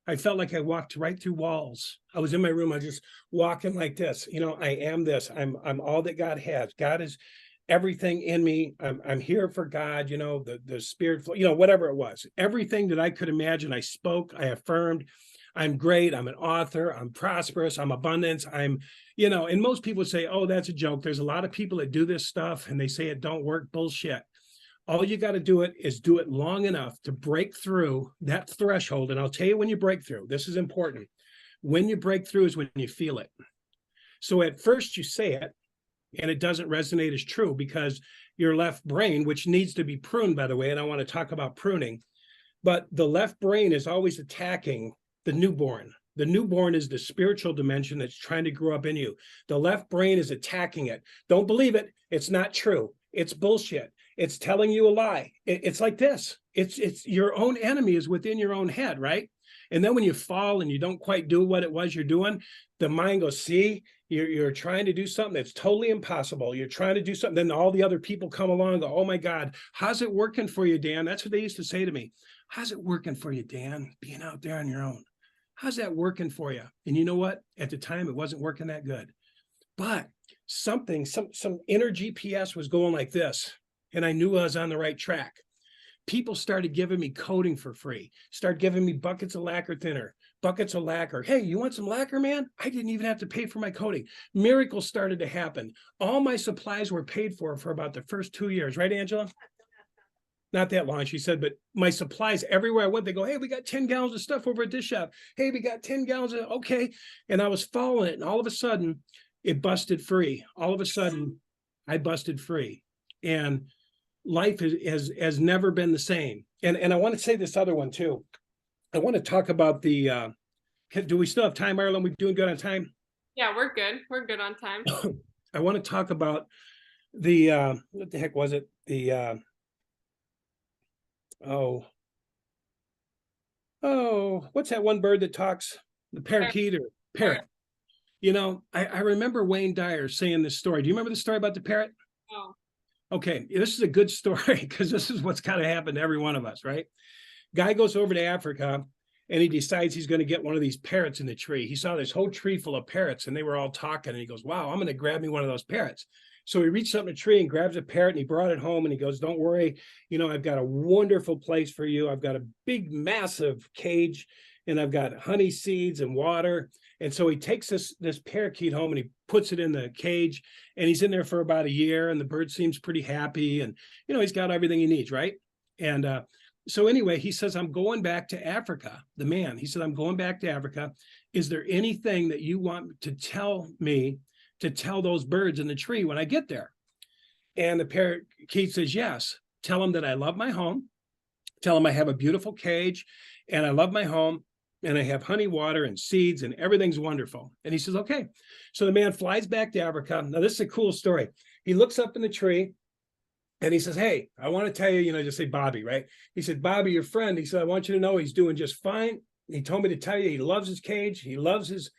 I felt like I walked right through walls. I was in my room. I was just walking like this. I am this. I'm all that God has. God is everything in me. I'm here for God, the spirit flow, whatever it was. Everything that I could imagine, I spoke, I affirmed. I'm great. I'm an author. I'm prosperous. I'm abundance. and most people say, oh, that's a joke. There's a lot of people that do this stuff and they say it don't work. Bullshit. All you got to do it long enough to break through that threshold. And I'll tell you when you break through. This is important. When you break through is when you feel it. So at first you say it and it doesn't resonate as true because your left brain, which needs to be pruned, by the way, and I want to talk about pruning, but the left brain is always attacking the newborn. The newborn is the spiritual dimension that's trying to grow up in you. The left brain is attacking it. Don't believe it. It's not true. It's bullshit. It's telling you a lie. It's like this. It's your own enemy is within your own head, right? And then when you fall and you don't quite do what it was you're doing, the mind goes, see, You're trying to do something that's totally impossible. You're trying to do something. Then all the other people come along and go, oh my God, how's it working for you, Dan? That's what they used to say to me. How's it working for you, Dan? Being out there on your own. How's that working for you? And you know what? At the time, it wasn't working that good. But some inner GPS was going like this. And I knew I was on the right track. People started giving me coating for free, started giving me buckets of lacquer thinner, buckets of lacquer. Hey, you want some lacquer, man? I didn't even have to pay for my coating. Miracles started to happen. All my supplies were paid for about the first 2 years. Right, Angela? Not that long, she said, but my supplies everywhere I went, they go, hey, we got 10 gallons of stuff over at this shop. Hey, we got 10 gallons of, okay. And I was following it. And all of a sudden, it busted free. All of a sudden, I busted free. And life has never been the same. And I want to say this other one too. I want to talk about the, do we still have time, Ireland? We doing good on time? Yeah, we're good. We're good on time. I want to talk about the, what the heck was it? The, what's that one bird that talks? The parakeet or parrot. You know, I remember Wayne Dyer saying this story. Do you remember the story about the parrot? Oh. Okay, this is a good story because this is what's kind of happened to every one of us, right? Guy goes over to Africa and he decides he's going to get one of these parrots in the tree. He saw this whole tree full of parrots and they were all talking and he goes, wow, I'm going to grab me one of those parrots. So he reached up in a tree and grabs a parrot and he brought it home and he goes, don't worry, you know, I've got a wonderful place for you. I've got a big, massive cage and I've got honey seeds and water. And so he takes this parakeet home and he puts it in the cage and he's in there for about a year and the bird seems pretty happy and, you know, he's got everything he needs, right? And so anyway, he says, I'm going back to Africa. The man, he said, I'm going back to Africa. Is there anything that you want to tell me to tell those birds in the tree when I get there? And the parakeet says, yes. Tell them that I love my home. Tell them I have a beautiful cage and I love my home. And I have honey water and seeds and everything's wonderful. And he says, okay. So the man flies back to Africa. Now, this is a cool story. He looks up in the tree and he says, hey, I want to tell you, you know, just say Bobby, right? He said, Bobby, your friend. He said, I want you to know he's doing just fine. He told me to tell you he loves his cage. He loves his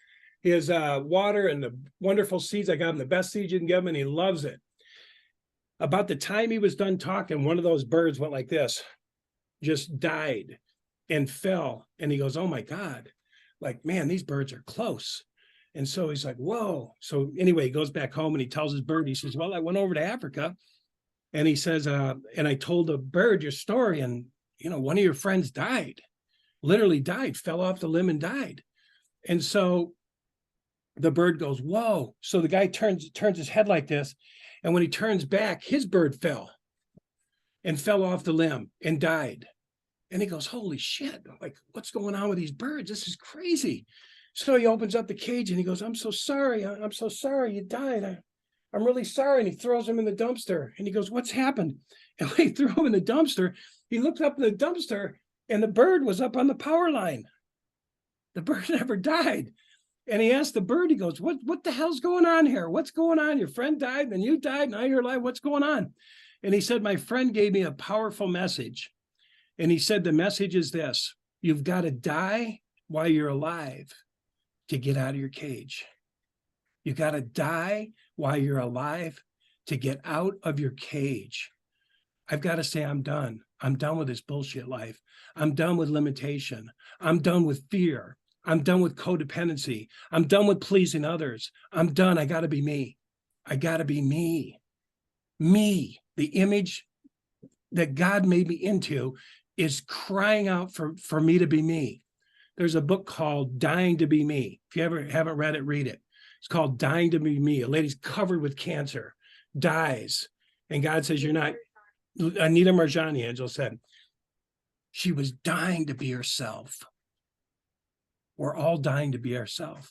water and the wonderful seeds. I got him the best seeds you can give him and he loves it. About the time he was done talking, one of those birds went like this, just died and fell. And he goes, oh my God, like, man, these birds are close. And so he's like, whoa. So anyway, he goes back home and he tells his bird, he says, well, I went over to Africa. And he says, and I told the bird your story. And, you know, one of your friends died, literally died, fell off the limb and died. And so the bird goes, whoa. So the guy turns his head like this. And when he turns back, his bird fell off the limb and died. And he goes, holy shit, like, what's going on with these birds? This is crazy. So he opens up the cage and he goes, I'm so sorry. I'm so sorry you died. I'm really sorry. And he throws him in the dumpster. And he goes, what's happened? And when he threw him in the dumpster, he looked up in the dumpster and the bird was up on the power line. The bird never died. And he asked the bird, he goes, what the hell's going on here? What's going on? Your friend died, then you died, now you're alive. What's going on? And he said, my friend gave me a powerful message. And he said, the message is this: you've got to die while you're alive to get out of your cage. You got to die while you're alive to get out of your cage. I've got to say, I'm done. I'm done with this bullshit life. I'm done with limitation. I'm done with fear. I'm done with codependency. I'm done with pleasing others. I'm done. I got to be me. I got to be me. Me, the image that God made me into, is crying out for me to be me. There's a book called Dying to Be Me. If you ever haven't read it, read it. It's called Dying to Be Me. A lady's covered with cancer, dies. And God says, you're not, Anita Marjani, Angel said, she was dying to be herself. We're all dying to be ourselves,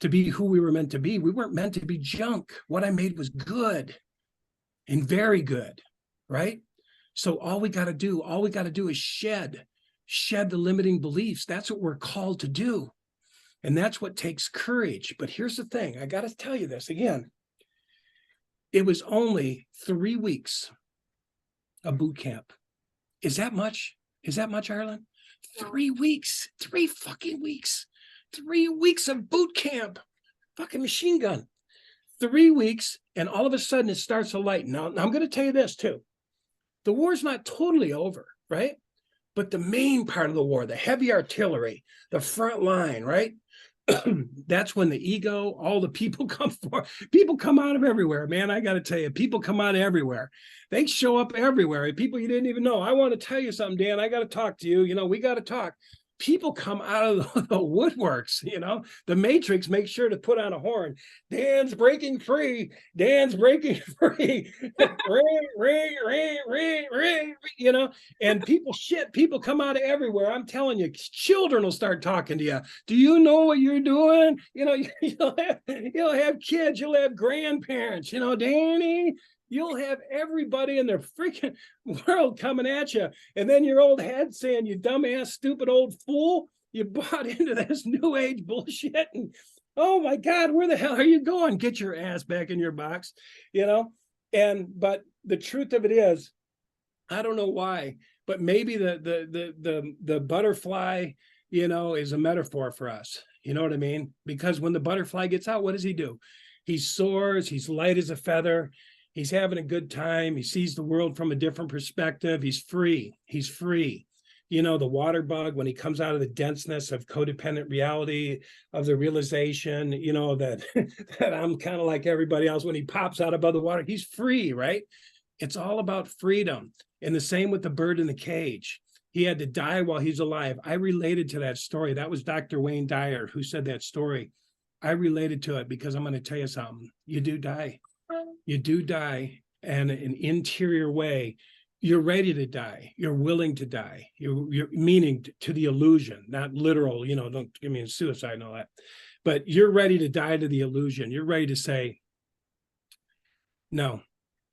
to be who we were meant to be. We weren't meant to be junk. What I made was good and very good, right? So all we got to do is shed the limiting beliefs. That's what we're called to do. And that's what takes courage. But here's the thing. I got to tell you this again. It was only 3 weeks of boot camp. Is that much? Is that much, Ireland? 3 weeks, 3 fucking weeks, 3 weeks of boot camp. fucking machine gun. 3 weeks, and all of a sudden it starts to lighten. Now I'm going to tell you this too. The war's not totally over, right? But the main part of the war, the heavy artillery, the front line, right? That's when the ego, all the people come for. People come out of everywhere, man. I got to tell you, people come out of everywhere. They show up everywhere. People you didn't even know. I want to tell you something, Dan. I got to talk to you. We got to talk. People come out of the woodworks. The Matrix makes sure to put on a horn. Dan's breaking free. Dan's breaking free. Ring, ring, ring, ring, ring. And people come out of everywhere. I'm telling you, children will start talking to you. Do you know what you're doing? You'll have kids, you'll have grandparents, Danny. You'll have everybody in their freaking world coming at you. And then your old head saying, you dumbass, stupid old fool, you bought into this new age bullshit. And oh my God, where the hell are you going? Get your ass back in your box, but the truth of it is, I don't know why, but maybe the butterfly, is a metaphor for us. You know what I mean? Because when the butterfly gets out, what does he do? He soars, he's light as a feather. He's having a good time. He sees the world from a different perspective. He's free. He's free. The water bug, when he comes out of the denseness of codependent reality, of the realization, that, that I'm kind of like everybody else. When he pops out above the water, he's free, right? It's all about freedom. And the same with the bird in the cage. He had to die while he's alive. I related to that story. That was Dr. Wayne Dyer who said that story. I related to it because I'm going to tell you something. You do die. You do die, and an interior way, you're ready to die. You're willing to die. You're meaning to the illusion, not literal, don't give me suicide and all that. But you're ready to die to the illusion. You're ready to say, no,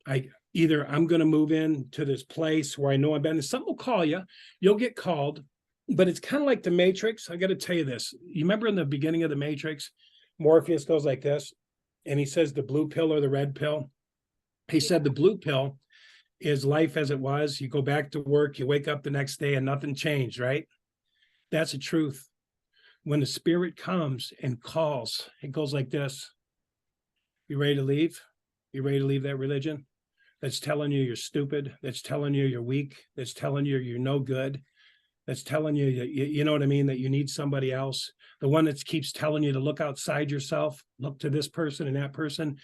I'm going to move into this place where I know I've been. And something will call you. You'll get called. But it's kind of like the Matrix. I got to tell you this. You remember in the beginning of the Matrix, Morpheus goes like this. And he says the blue pill or the red pill. He said the blue pill is life as it was. You go back to work, you wake up the next day and nothing changed, right? That's the truth. When the spirit comes and calls, it goes like this. You ready to leave? You ready to leave that religion? That's telling you you're stupid. That's telling you you're weak. That's telling you you're no good. That's telling you, you know what I mean, that you need somebody else. The one that keeps telling you to look outside yourself, look to this person and that person.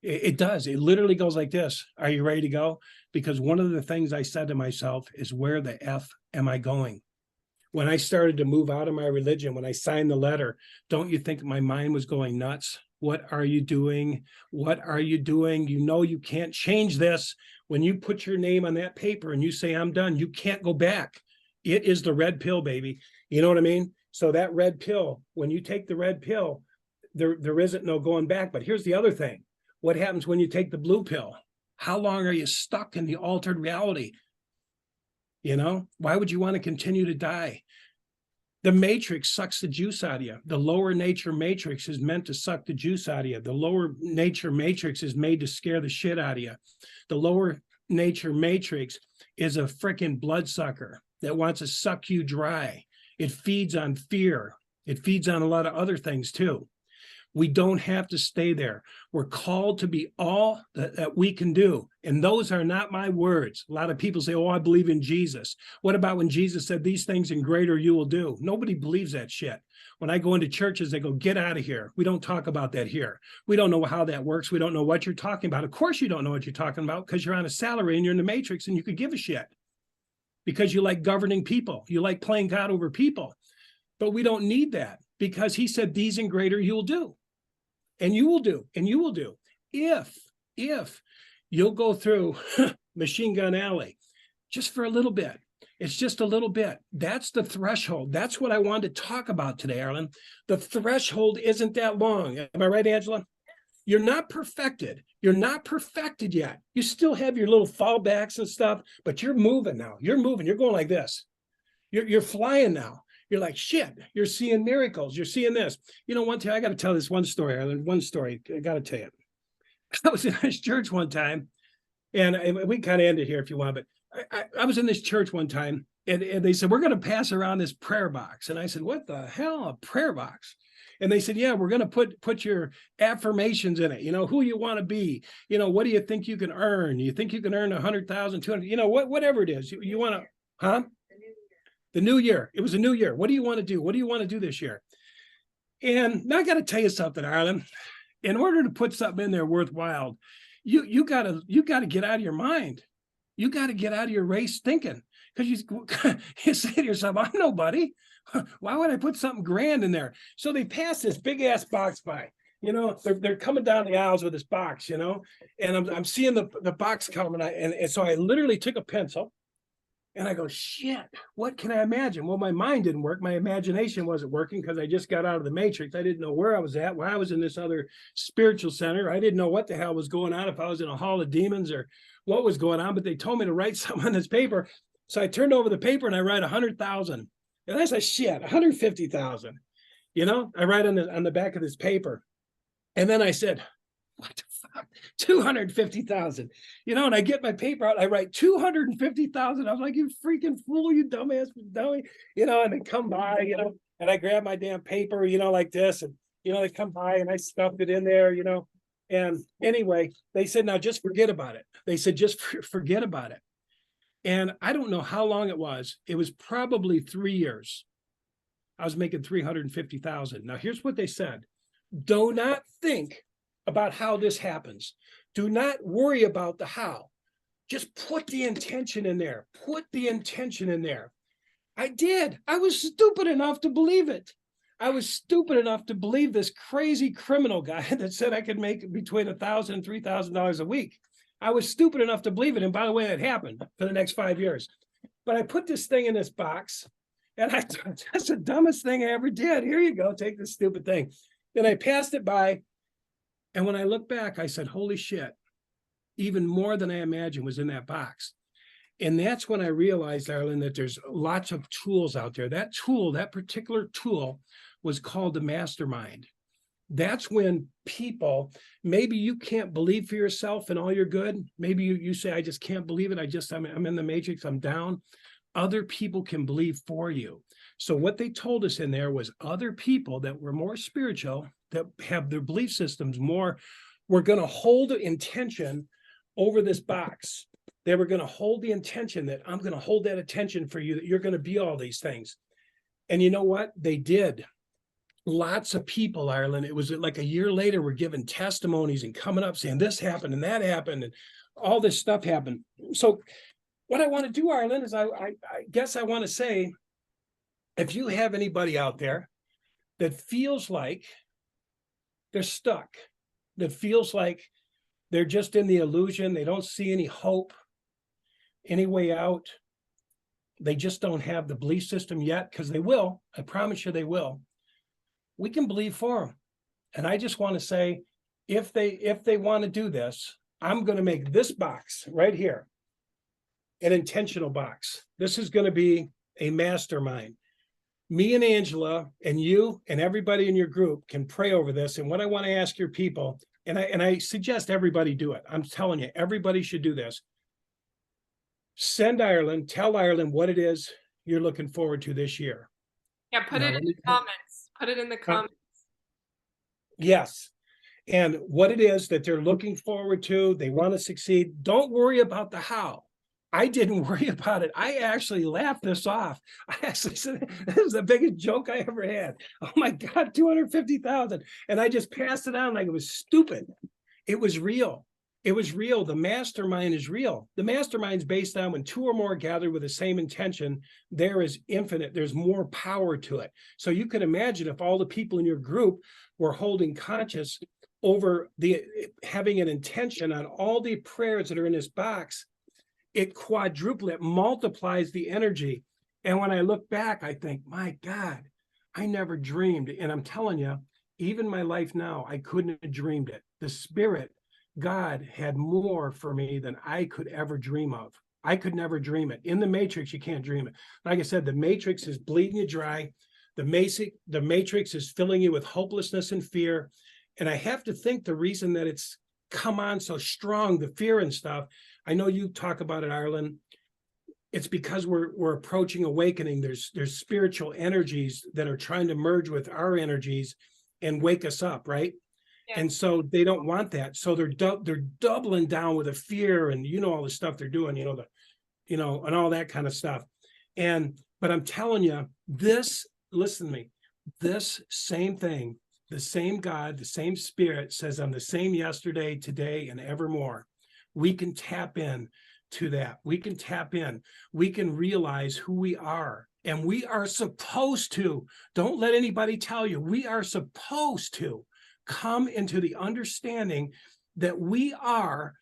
It does. It literally goes like this. Are you ready to go? Because one of the things I said to myself is, where the F am I going? When I started to move out of my religion, when I signed the letter, don't you think my mind was going nuts? What are you doing? What are you doing? You can't change this. When you put your name on that paper and you say, I'm done, you can't go back. It is the red pill, baby. You know what I mean? So that red pill, when you take the red pill, there isn't no going back. But here's the other thing. What happens when you take the blue pill? How long are you stuck in the altered reality? Why would you want to continue to die? The matrix sucks the juice out of you. The lower nature matrix is meant to suck the juice out of you. The lower nature matrix is made to scare the shit out of you. The lower nature matrix is a freaking bloodsucker that wants to suck you dry. It feeds on fear. It feeds on a lot of other things too. We don't have to stay there. We're called to be all that we can do. And those are not my words. A lot of people say, oh, I believe in Jesus. What about when Jesus said these things and greater you will do? Nobody believes that shit. When I go into churches, they go, get out of here. We don't talk about that here. We don't know how that works. We don't know what you're talking about. Of course you don't know what you're talking about because you're on a salary and you're in the matrix and you could give a shit. Because you like governing people. You like playing God over people. But we don't need that because he said these and greater you will do. And you will do, and you will do. If you'll go through Machine Gun Alley just for a little bit. It's just a little bit. That's the threshold. That's what I wanted to talk about today, Arlen. The threshold isn't that long. Am I right, Angela? You're not perfected. You're not perfected yet. You still have your little fallbacks and stuff, but you're moving now. You're moving. You're going like this. You're flying now. You're like, shit, you're seeing miracles. You're seeing this. One time, I got to tell this one story. I learned one story. I got to tell you. I was in this church one time, and we kind of end it here if you want, but I was in this church one time, and they said, we're going to pass around this prayer box. And I said, what the hell, a prayer box? And they said, yeah, we're going to put your affirmations in it. You know, who you want to be, you know, what do you think you can earn? You think you can earn 100,000, 200, you know, whatever it is you want to, huh? The new year. It was a new year. What do you want to do? What do you want to do this year? And now I got to tell you something, Arlen. In order to put something in there worthwhile, you gotta get out of your mind. You got to get out of your race thinking, because you say to yourself, I'm nobody. Why would I put something grand in there? So they pass this big ass box by. You know, they're coming down the aisles with this box, you know, and I'm seeing the box coming, and so I literally took a pencil. And I go, shit, what can I imagine? Well, my mind didn't work. My imagination wasn't working because I just got out of the matrix. I didn't know where I was at, why I was in this other spiritual center. I didn't know what the hell was going on, if I was in a hall of demons or what was going on, but they told me to write something on this paper. So I turned over the paper and I write 100,000. And I said, shit, 150,000. You know, I write on the back of this paper. And then I said, what the fuck? 250,000. You know, and I get my paper out, I write 250,000. I was like, you freaking fool, you dumbass dummy. You know, and they come by, you know, and I grab my damn paper, you know, like this, and you know, they come by and I stuffed it in there, you know. And anyway, they said, now just forget about it. They said, just forget about it. And I don't know how long it was. It was probably 3 years. I was making 350,000. Now, here's what they said. Do not think about how this happens. Do not worry about the how. Just put the intention in there. Put the intention in there. I did. I was stupid enough to believe it. I was stupid enough to believe this crazy criminal guy that said I could make between $1,000 and $3,000 a week. I was stupid enough to believe it. And by the way, it happened for the next 5 years. But I put this thing in this box, and I thought, that's the dumbest thing I ever did. Here you go. Take this stupid thing. Then I passed it by. And when I look back, I said, holy shit, even more than I imagined was in that box. And that's when I realized, Arlen, that there's lots of tools out there. That tool, that particular tool was called the Mastermind. That's when people, maybe you can't believe for yourself and all you're good. Maybe you say, I just can't believe it. I'm in the matrix, I'm down. Other people can believe for you. So what they told us in there was other people that were more spiritual, that have their belief systems more, were going to hold intention over this box. They were going to hold the intention that I'm going to hold that attention for you, that you're going to be all these things. And you know what? They did. Lots of people, Ireland, it was like a year later, were giving testimonies and coming up saying this happened and that happened and all this stuff happened. So what I want to do, Ireland, is I guess I want to say, if you have anybody out there that feels like they're stuck, that feels like they're just in the illusion, they don't see any hope, any way out, they just don't have the belief system yet, because they will, I promise you they will. We can believe for them. And I just want to say, if they want to do this, I'm going to make this box right here an intentional box. This is going to be a mastermind. Me and Angela and you and everybody in your group can pray over this. And what I want to ask your people, and I suggest everybody do it. I'm telling you, everybody should do this. Send Ireland, tell Ireland what it is you're looking forward to this year. Yeah, put it in the comments. Put it in the comments. Yes. And what it is that they're looking forward to, they want to succeed. Don't worry about the how. I didn't worry about it. I actually laughed this off. I actually said, this is the biggest joke I ever had. Oh my God, 250,000. And I just passed it on like it was stupid. It was real. It was real. The mastermind is real. The mastermind is based on when two or more gather with the same intention, there is infinite, there's more power to it. So you can imagine if all the people in your group were holding conscious over having an intention on all the prayers that are in this box, it quadruples, it multiplies the energy. And when I look back, I think, my God, I never dreamed. And I'm telling you, even my life now, I couldn't have dreamed it. The Spirit, God, had more for me than I could ever dream of. I could never dream it. In the matrix, you can't dream it. Like I said, the matrix is bleeding you dry. The matrix is filling you with hopelessness and fear. And I have to think the reason that it's come on so strong, the fear and stuff, I know you talk about it, Ireland. It's because we're approaching awakening. There's spiritual energies that are trying to merge with our energies. and wake us up, right? Yeah. And so they don't want that. So they're doubling down with the fear and all the stuff they're doing, and all that kind of stuff. But I'm telling you, listen to me, this same thing, the same God, the same Spirit says, I'm the same yesterday, today, and evermore. We can tap in to that. We can tap in. We can realize who we are. And we are supposed to, don't let anybody tell you, we are supposed to come into the understanding that we are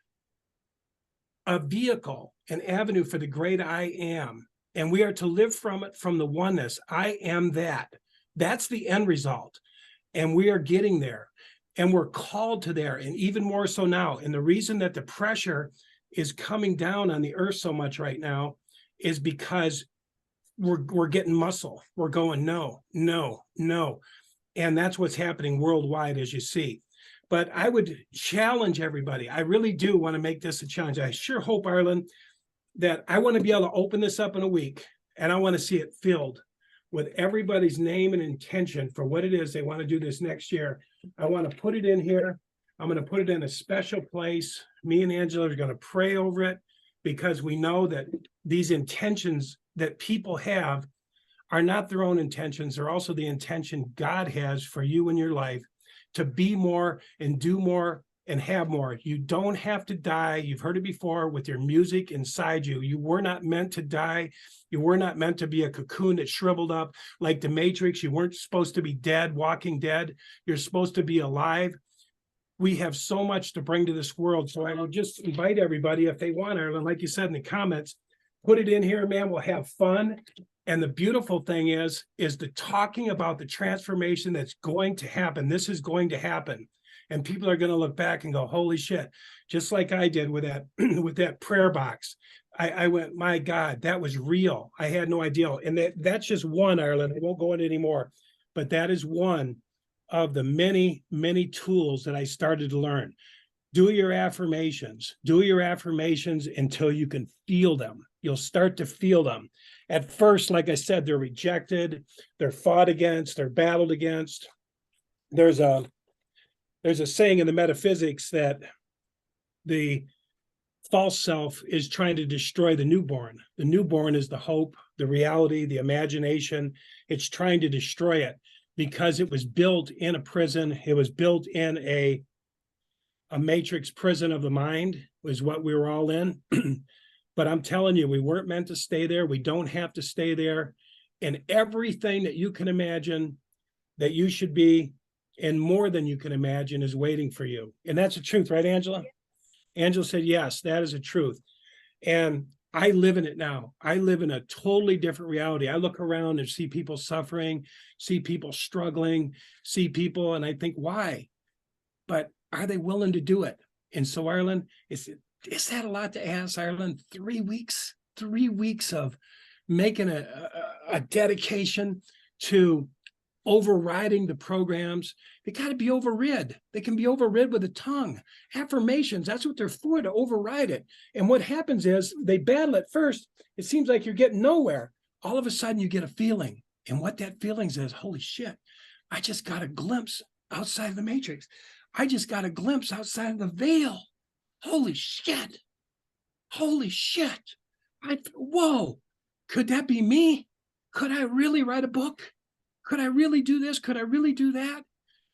a vehicle, an avenue for the great I am. And we are to live from it, from the oneness. I am that. That's the end result. And we are getting there. And we're called to there. And even more so now. And the reason that the pressure is coming down on the earth so much right now is because we're getting muscle. We're going, no, no, no. And that's what's happening worldwide, as you see. But I would challenge everybody. I really do want to make this a challenge. I sure hope, Ireland, that I want to be able to open this up in a week, and I want to see it filled with everybody's name and intention for what it is they want to do this next year. I want to put it in here. I'm going to put it in a special place. Me and Angela are going to pray over it, because we know that these intentions that people have are not their own intentions. They're also the intention God has for you in your life, to be more and do more and have more. You don't have to die. You've heard it before with your music inside you. You were not meant to die. You were not meant to be a cocoon that shriveled up like the Matrix. You weren't supposed to be dead, walking dead. You're supposed to be alive. We have so much to bring to this world. So I would just invite everybody, if they want, Ireland, like you said in the comments, put it in here, man. We'll have fun. And the beautiful thing is the talking about the transformation that's going to happen. This is going to happen. And people are going to look back and go, holy shit, just like I did with that, with that prayer box. I went, my God, that was real. I had no idea. And that's just one, Ireland. I won't go into any more, but that is one of the many, many tools that I started to learn. Do your affirmations. Do your affirmations until you can feel them. You'll start to feel them. At first, like I said, they're rejected, they're fought against, they're battled against. There's a saying in the metaphysics that the false self is trying to destroy the newborn. The newborn is the hope, the reality, the imagination. It's trying to destroy it because it was built in a prison. It was built in a matrix prison of the mind, was what we were all in. But I'm telling you, we weren't meant to stay there. We don't have to stay there. And everything that you can imagine that you should be, and more than you can imagine, is waiting for you. And that's the truth, right, Angela? Angela said, yes, that is a truth. And I live in it now. I live in a totally different reality. I look around and see people suffering, see people struggling, see people, and I think, why? But are they willing to do it? And so, Ireland, is that a lot to ask, Ireland? 3 weeks, 3 weeks of making a dedication to overriding the programs. They got to be overrid. They can be overrid with the tongue. Affirmations, that's what they're for, to override it. And what happens is they battle at first. It seems like you're getting nowhere. All of a sudden you get a feeling. And what that feeling is, holy shit, I just got a glimpse outside of the matrix. I just got a glimpse outside of the veil. Holy shit. Holy shit. Whoa, could that be me? Could I really write a book? Could I really do this? Could I really do that?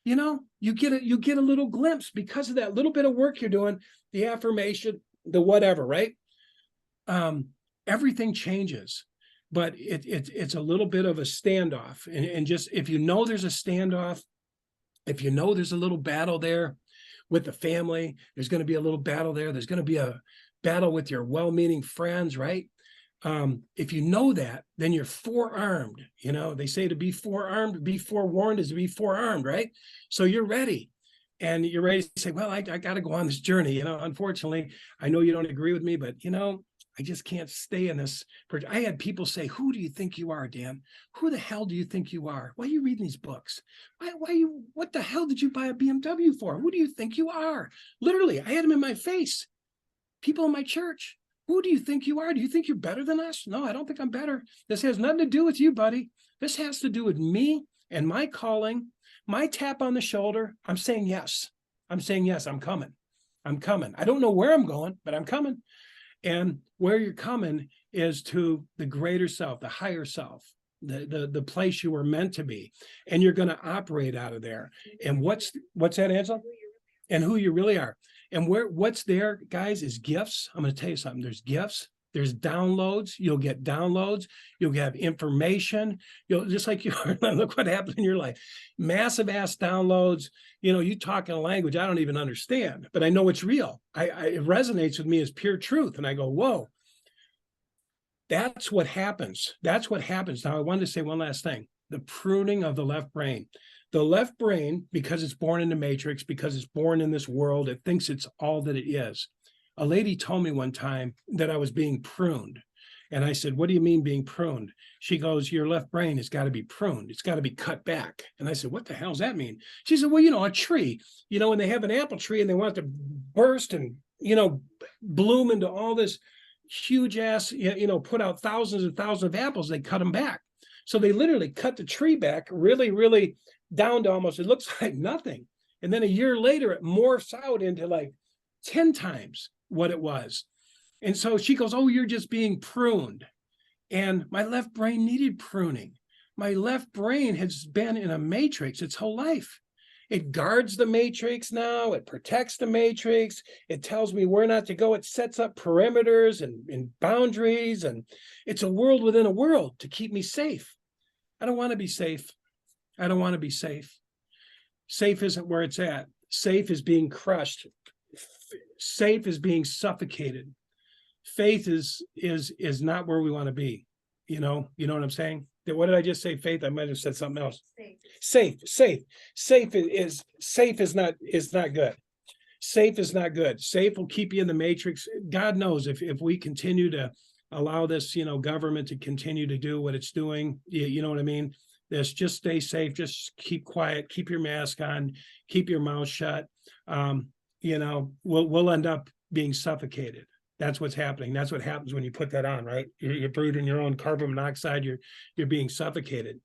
You know, you get a little glimpse because of that little bit of work you're doing, the affirmation, the whatever, right? Everything changes, but it's a little bit of a standoff. And just, if you know there's a standoff, if you know there's a little battle there with the family, there's going to be a little battle there. There's going to be a battle with your well-meaning friends, right? If you know that, then you're forearmed. You know, they say to be forearmed, be forewarned is to be forearmed, right? So you're ready. And you're ready to say, well, I got to go on this journey. You know, unfortunately, I know you don't agree with me, but, you know, I just can't stay in this. I had people say, who do you think you are, Dan? Who the hell do you think you are? Why are you reading these books? What the hell did you buy a BMW for? Who do you think you are? Literally, I had them in my face. People in my church. Who do you think you are? Do you think you're better than us? No, I don't think I'm better. This has nothing to do with you, buddy. This has to do with me and my calling, My tap on the shoulder, I'm saying yes. I'm saying yes, I'm coming. I'm coming. I don't know where I'm going, but I'm coming. And where you're coming is to the greater self, the higher self, the place you were meant to be. And you're going to operate out of there. And what's that, Angela? And who you really are. And what's there, guys, is gifts. I'm going to tell you something. There's gifts. There's downloads. You'll get downloads. You'll have information. You'll just like you look what happened in your life. Massive ass downloads. You talk in a language I don't even understand, but I know it's real. It resonates with me as pure truth. And I go, whoa. That's what happens. That's what happens. Now, I wanted to say one last thing. The pruning of the left brain. The left brain, because it's born in the matrix, because it's born in this world, it thinks it's all that it is. A lady told me one time that I was being pruned. And I said, what do you mean being pruned? She goes, your left brain has got to be pruned. It's got to be cut back. And I said, what the hell does that mean? She said, well, a tree, when they have an apple tree and they want it to burst and, bloom into all this huge ass, put out thousands and thousands of apples, they cut them back. So they literally cut the tree back really, really down to almost, it looks like nothing. And then a year later, it morphs out into like 10 times what it was. And so she goes, oh, you're just being pruned. And my left brain needed pruning. My left brain has been in a matrix its whole life. It guards the matrix now. It protects the matrix. It tells me where not to go. It sets up perimeters and boundaries. And it's a world within a world to keep me safe. I don't want to be safe. I don't want to be safe. Safe isn't where it's at. Safe is being crushed. Safe is being suffocated. Faith is not where we want to be. You know what I'm saying? What did I just say? Faith? I might have said something else. Safe is not good. Safe is not good. Safe will keep you in the matrix. God knows if we continue to allow this, government to continue to do what it's doing, you know what I mean? Just stay safe. Just keep quiet. Keep your mask on. Keep your mouth shut. We'll end up being suffocated. That's what's happening. That's what happens when you put that on, right? You're breathing your own carbon monoxide. You're being suffocated.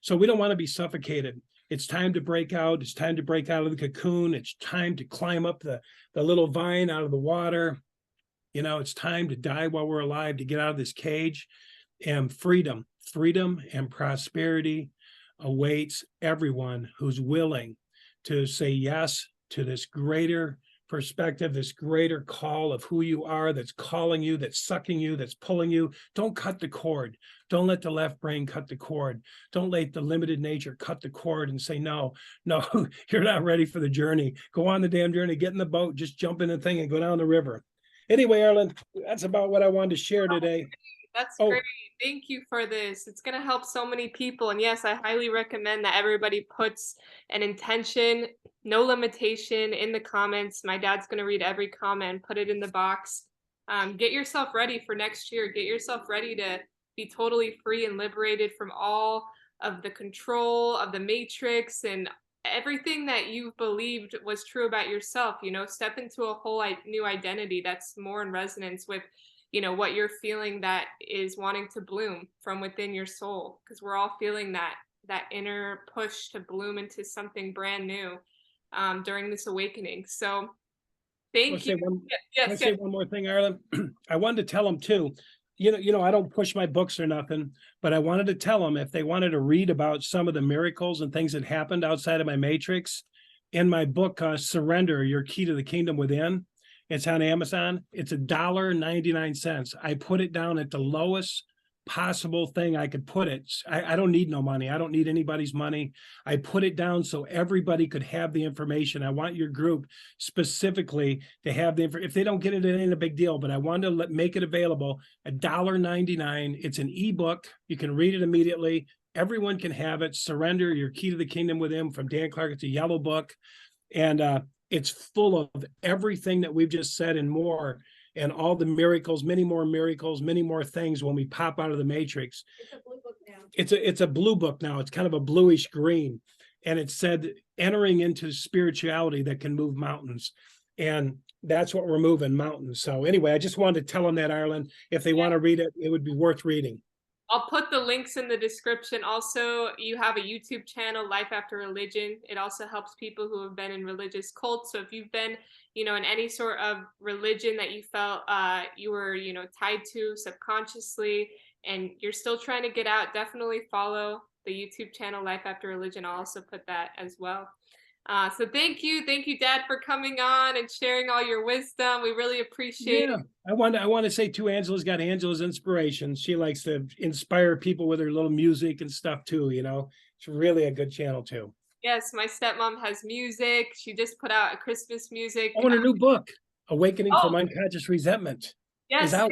So we don't want to be suffocated. It's time to break out. It's time to break out of the cocoon. It's time to climb up the little vine out of the water. It's time to die while we're alive, to get out of this cage. And freedom and prosperity awaits everyone who's willing to say yes to this greater perspective, this greater call of who you are, that's calling you, that's sucking you, that's pulling you. Don't cut the cord. Don't let the left brain cut the cord. Don't let the limited nature cut the cord and say, no, you're not ready for the journey. Go on the damn journey, get in the boat, just jump in the thing and go down the river. Anyway, Arlen, that's about what I wanted to share today. That's great. Thank you for this. It's going to help so many people. And yes, I highly recommend that everybody puts an intention, no limitation in the comments. My dad's going to read every comment, put it in the box. Get yourself ready for next year. Get yourself ready to be totally free and liberated from all of the control of the matrix and everything that you believed was true about yourself. Step into a whole new identity that's more in resonance with what you're feeling, that is wanting to bloom from within your soul, because we're all feeling that inner push to bloom into something brand new during this awakening. So thank you. Can I say one more thing, Arlen? I wanted to tell them too, I don't push my books or nothing, but I wanted to tell them if they wanted to read about some of the miracles and things that happened outside of my matrix, in my book, Surrender, Your Key to the Kingdom Within. It's on Amazon. It's $1.99. I put it down at the lowest possible thing I could put it. I don't need no money. I don't need anybody's money. I put it down so everybody could have the information. I want your group specifically to have the information. If they don't get it, it ain't a big deal, but I wanted to make it available. $1.99. It's an ebook. You can read it immediately. Everyone can have it. Surrender, Your Key to the Kingdom Within from Dan Clark. It's a yellow book. And it's full of everything that we've just said and more, and all the miracles, many more things when we pop out of the matrix. It's a blue book now. It's a blue book now. It's kind of a bluish green. And it said entering into spirituality that can move mountains. And that's what we're moving, mountains. So anyway, I just wanted to tell them that, Ireland, if they want to read it, it would be worth reading. I'll put the links in the description. Also, you have a YouTube channel, Life After Religion. It also helps people who have been in religious cults. So if you've been, in any sort of religion that you felt you were, tied to subconsciously, and you're still trying to get out, definitely follow the YouTube channel, Life After Religion. I'll also put that as well. So thank you, Dad, for coming on and sharing all your wisdom. We really appreciate Yeah, I want to say too, Angela's got Angela's inspiration. She likes to inspire people with her little music and stuff too, you know. It's really a good channel too. Yes, my stepmom has music. She just put out a Christmas music. Oh, and her new book, Awakening Oh, from Unconscious Resentment, is yes, out.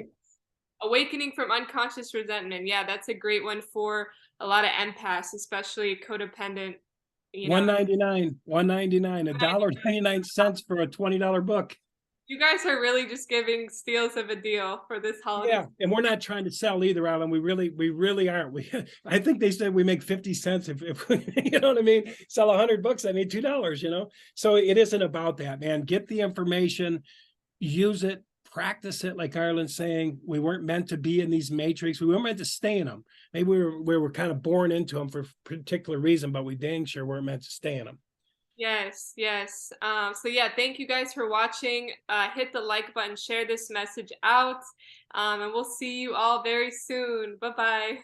Awakening from Unconscious Resentment. Yeah, that's a great one for a lot of empaths, especially codependent, you know. 199, 199, $1.99 for a $20 book. You guys are really just giving steals of a deal for this holiday. Yeah, and we're not trying to sell either, Alan. We really aren't. I think they said we make 50 cents if we, you know what I mean? Sell 100 books, I made $2, you know? So it isn't about that, man. Get the information, use it, practice it. Like Ireland's saying, we weren't meant to be in these matrix. We weren't meant to stay in them. Maybe we were kind of born into them for a particular reason, but we dang sure weren't meant to stay in them. Yes, yes. So yeah, thank you guys for watching. Hit the like button, share this message out, and we'll see you all very soon. Bye bye.